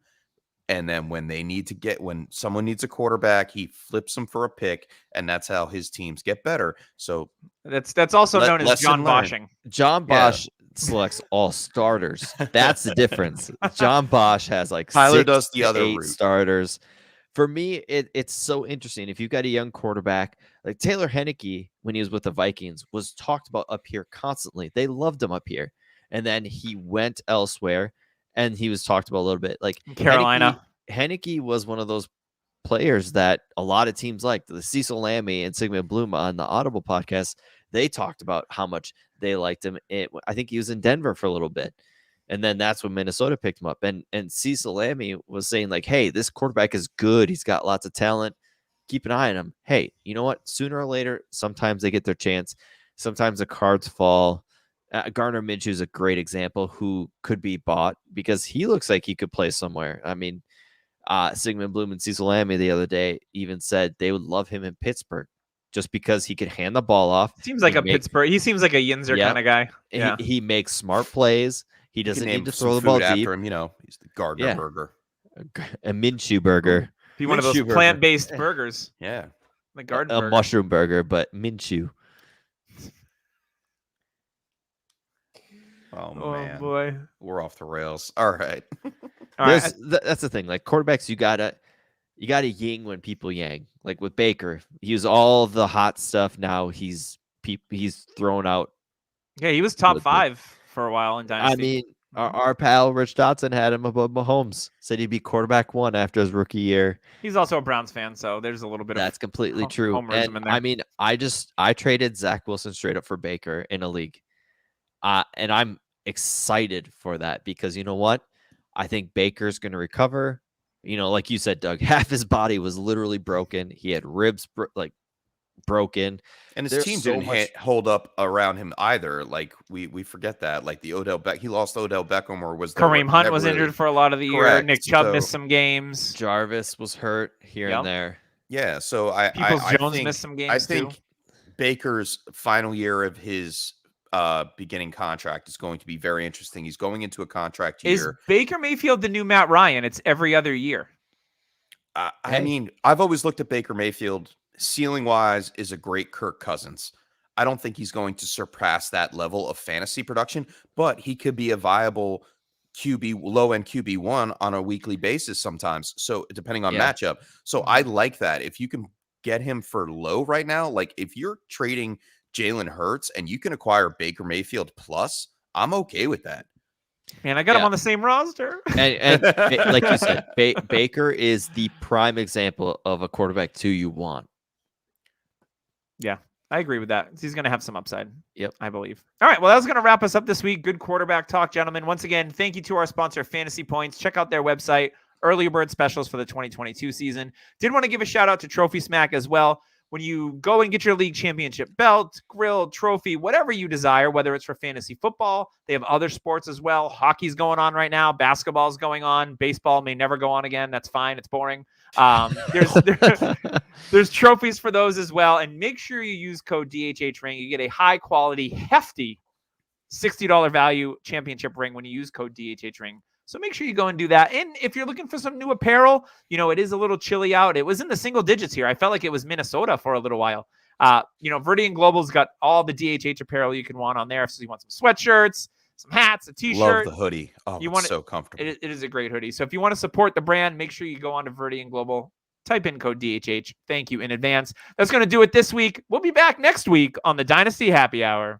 And then when someone needs a quarterback, he flips them for a pick, and that's how his teams get better. So that's also known as John Boshing. John Bosch selects all starters. That's the difference. John Bosch has like Tyler 6 does the to other 8 route. starters. For me, it's so interesting. If you've got a young quarterback, like Taylor Heinicke, when he was with the Vikings, was talked about up here constantly. They loved him up here. And then he went elsewhere, and he was talked about a little bit. Like Carolina. Heinicke was one of those players that a lot of teams liked. The Cecil Lammey and Sigmund Bloom on the Audible podcast, they talked about how much they liked him. I think he was in Denver for a little bit. And then that's when Minnesota picked him up. And Cecil Lammey was saying, like, hey, this quarterback is good. He's got lots of talent. Keep an eye on him. Hey, you know what? Sooner or later, sometimes they get their chance. Sometimes the cards fall. Gardner Minshew is a great example who could be bought because he looks like he could play somewhere. I mean, Sigmund Bloom and Cecil Lammey the other day even said they would love him in Pittsburgh just because he could hand the ball off. Seems like Pittsburgh. He seems like a Yinzer kind of guy. Yeah. He makes smart plays. He doesn't need to throw the ball after deep. him, he's the Gardner burger. A Minshew burger. Be one of those plant-based burgers. Yeah. The Gardner a burger. Mushroom burger, but Minshew. Oh man. Boy. We're off the rails. All right. That's the thing. Like quarterbacks, you gotta ying when people yang. Like with Baker, he was all the hot stuff. Now he's thrown out. Yeah, he was top 5 for a while in Dynasty. I mean, our pal Rich Dotson had him above Mahomes. Said he'd be quarterback 1 after his rookie year. He's also a Browns fan, so there's a little bit that's completely true. Homerism in there. I mean, I traded Zach Wilson straight up for Baker in a league, and I'm excited for that because you know what? I think Baker's going to recover. Like you said, Doug, half his body was literally broken. He had ribs broken, and his team didn't hold up around him either. Like we forget that. Like he lost Odell Beckham, or was Kareem Hunt was injured for a lot of the year. Nick Chubb missed some games. Jarvis was hurt here and there. Yeah, so I Jones missed some games. I think Baker's final year of his beginning contract is going to be very interesting. He's going into a contract year. Is Baker Mayfield the new Matt Ryan? It's every other year. I mean, I've always looked at Baker Mayfield ceiling wise is a great Kirk Cousins. I don't think he's going to surpass that level of fantasy production, but he could be a viable low end QB1 on a weekly basis sometimes. So depending on matchup. So I like that. If you can get him for low right now, like if you're trading Jalen Hurts and you can acquire Baker Mayfield plus, I'm okay with that. Man, I got him on the same roster. And like you said, Baker is the prime example of a quarterback 2 you want. Yeah, I agree with that. He's going to have some upside. Yep. I believe. All right. Well, that was going to wrap us up this week. Good quarterback talk, gentlemen. Once again, thank you to our sponsor, Fantasy Points. Check out their website, early bird specials for the 2022 season. Did want to give a shout out to Trophy Smack as well. When you go and get your league championship belt, grill, trophy, whatever you desire, whether it's for fantasy football, they have other sports as well. Hockey's going on right now. Basketball's going on. Baseball may never go on again. That's fine. It's boring. There's trophies for those as well. And make sure you use code DHH Ring. You get a high quality, hefty $60 value championship ring when you use code DHH Ring. So make sure you go and do that. And if you're looking for some new apparel, it is a little chilly out. It was in the single digits here. I felt like it was Minnesota for a little while. Viridian Global's got all the DHH apparel you can want on there. So you want some sweatshirts, some hats, a t-shirt. Love the hoodie. Oh, it's so comfortable. It is a great hoodie. So if you want to support the brand, make sure you go on to Viridian Global. Type in code DHH. Thank you in advance. That's going to do it this week. We'll be back next week on the Dynasty Happy Hour.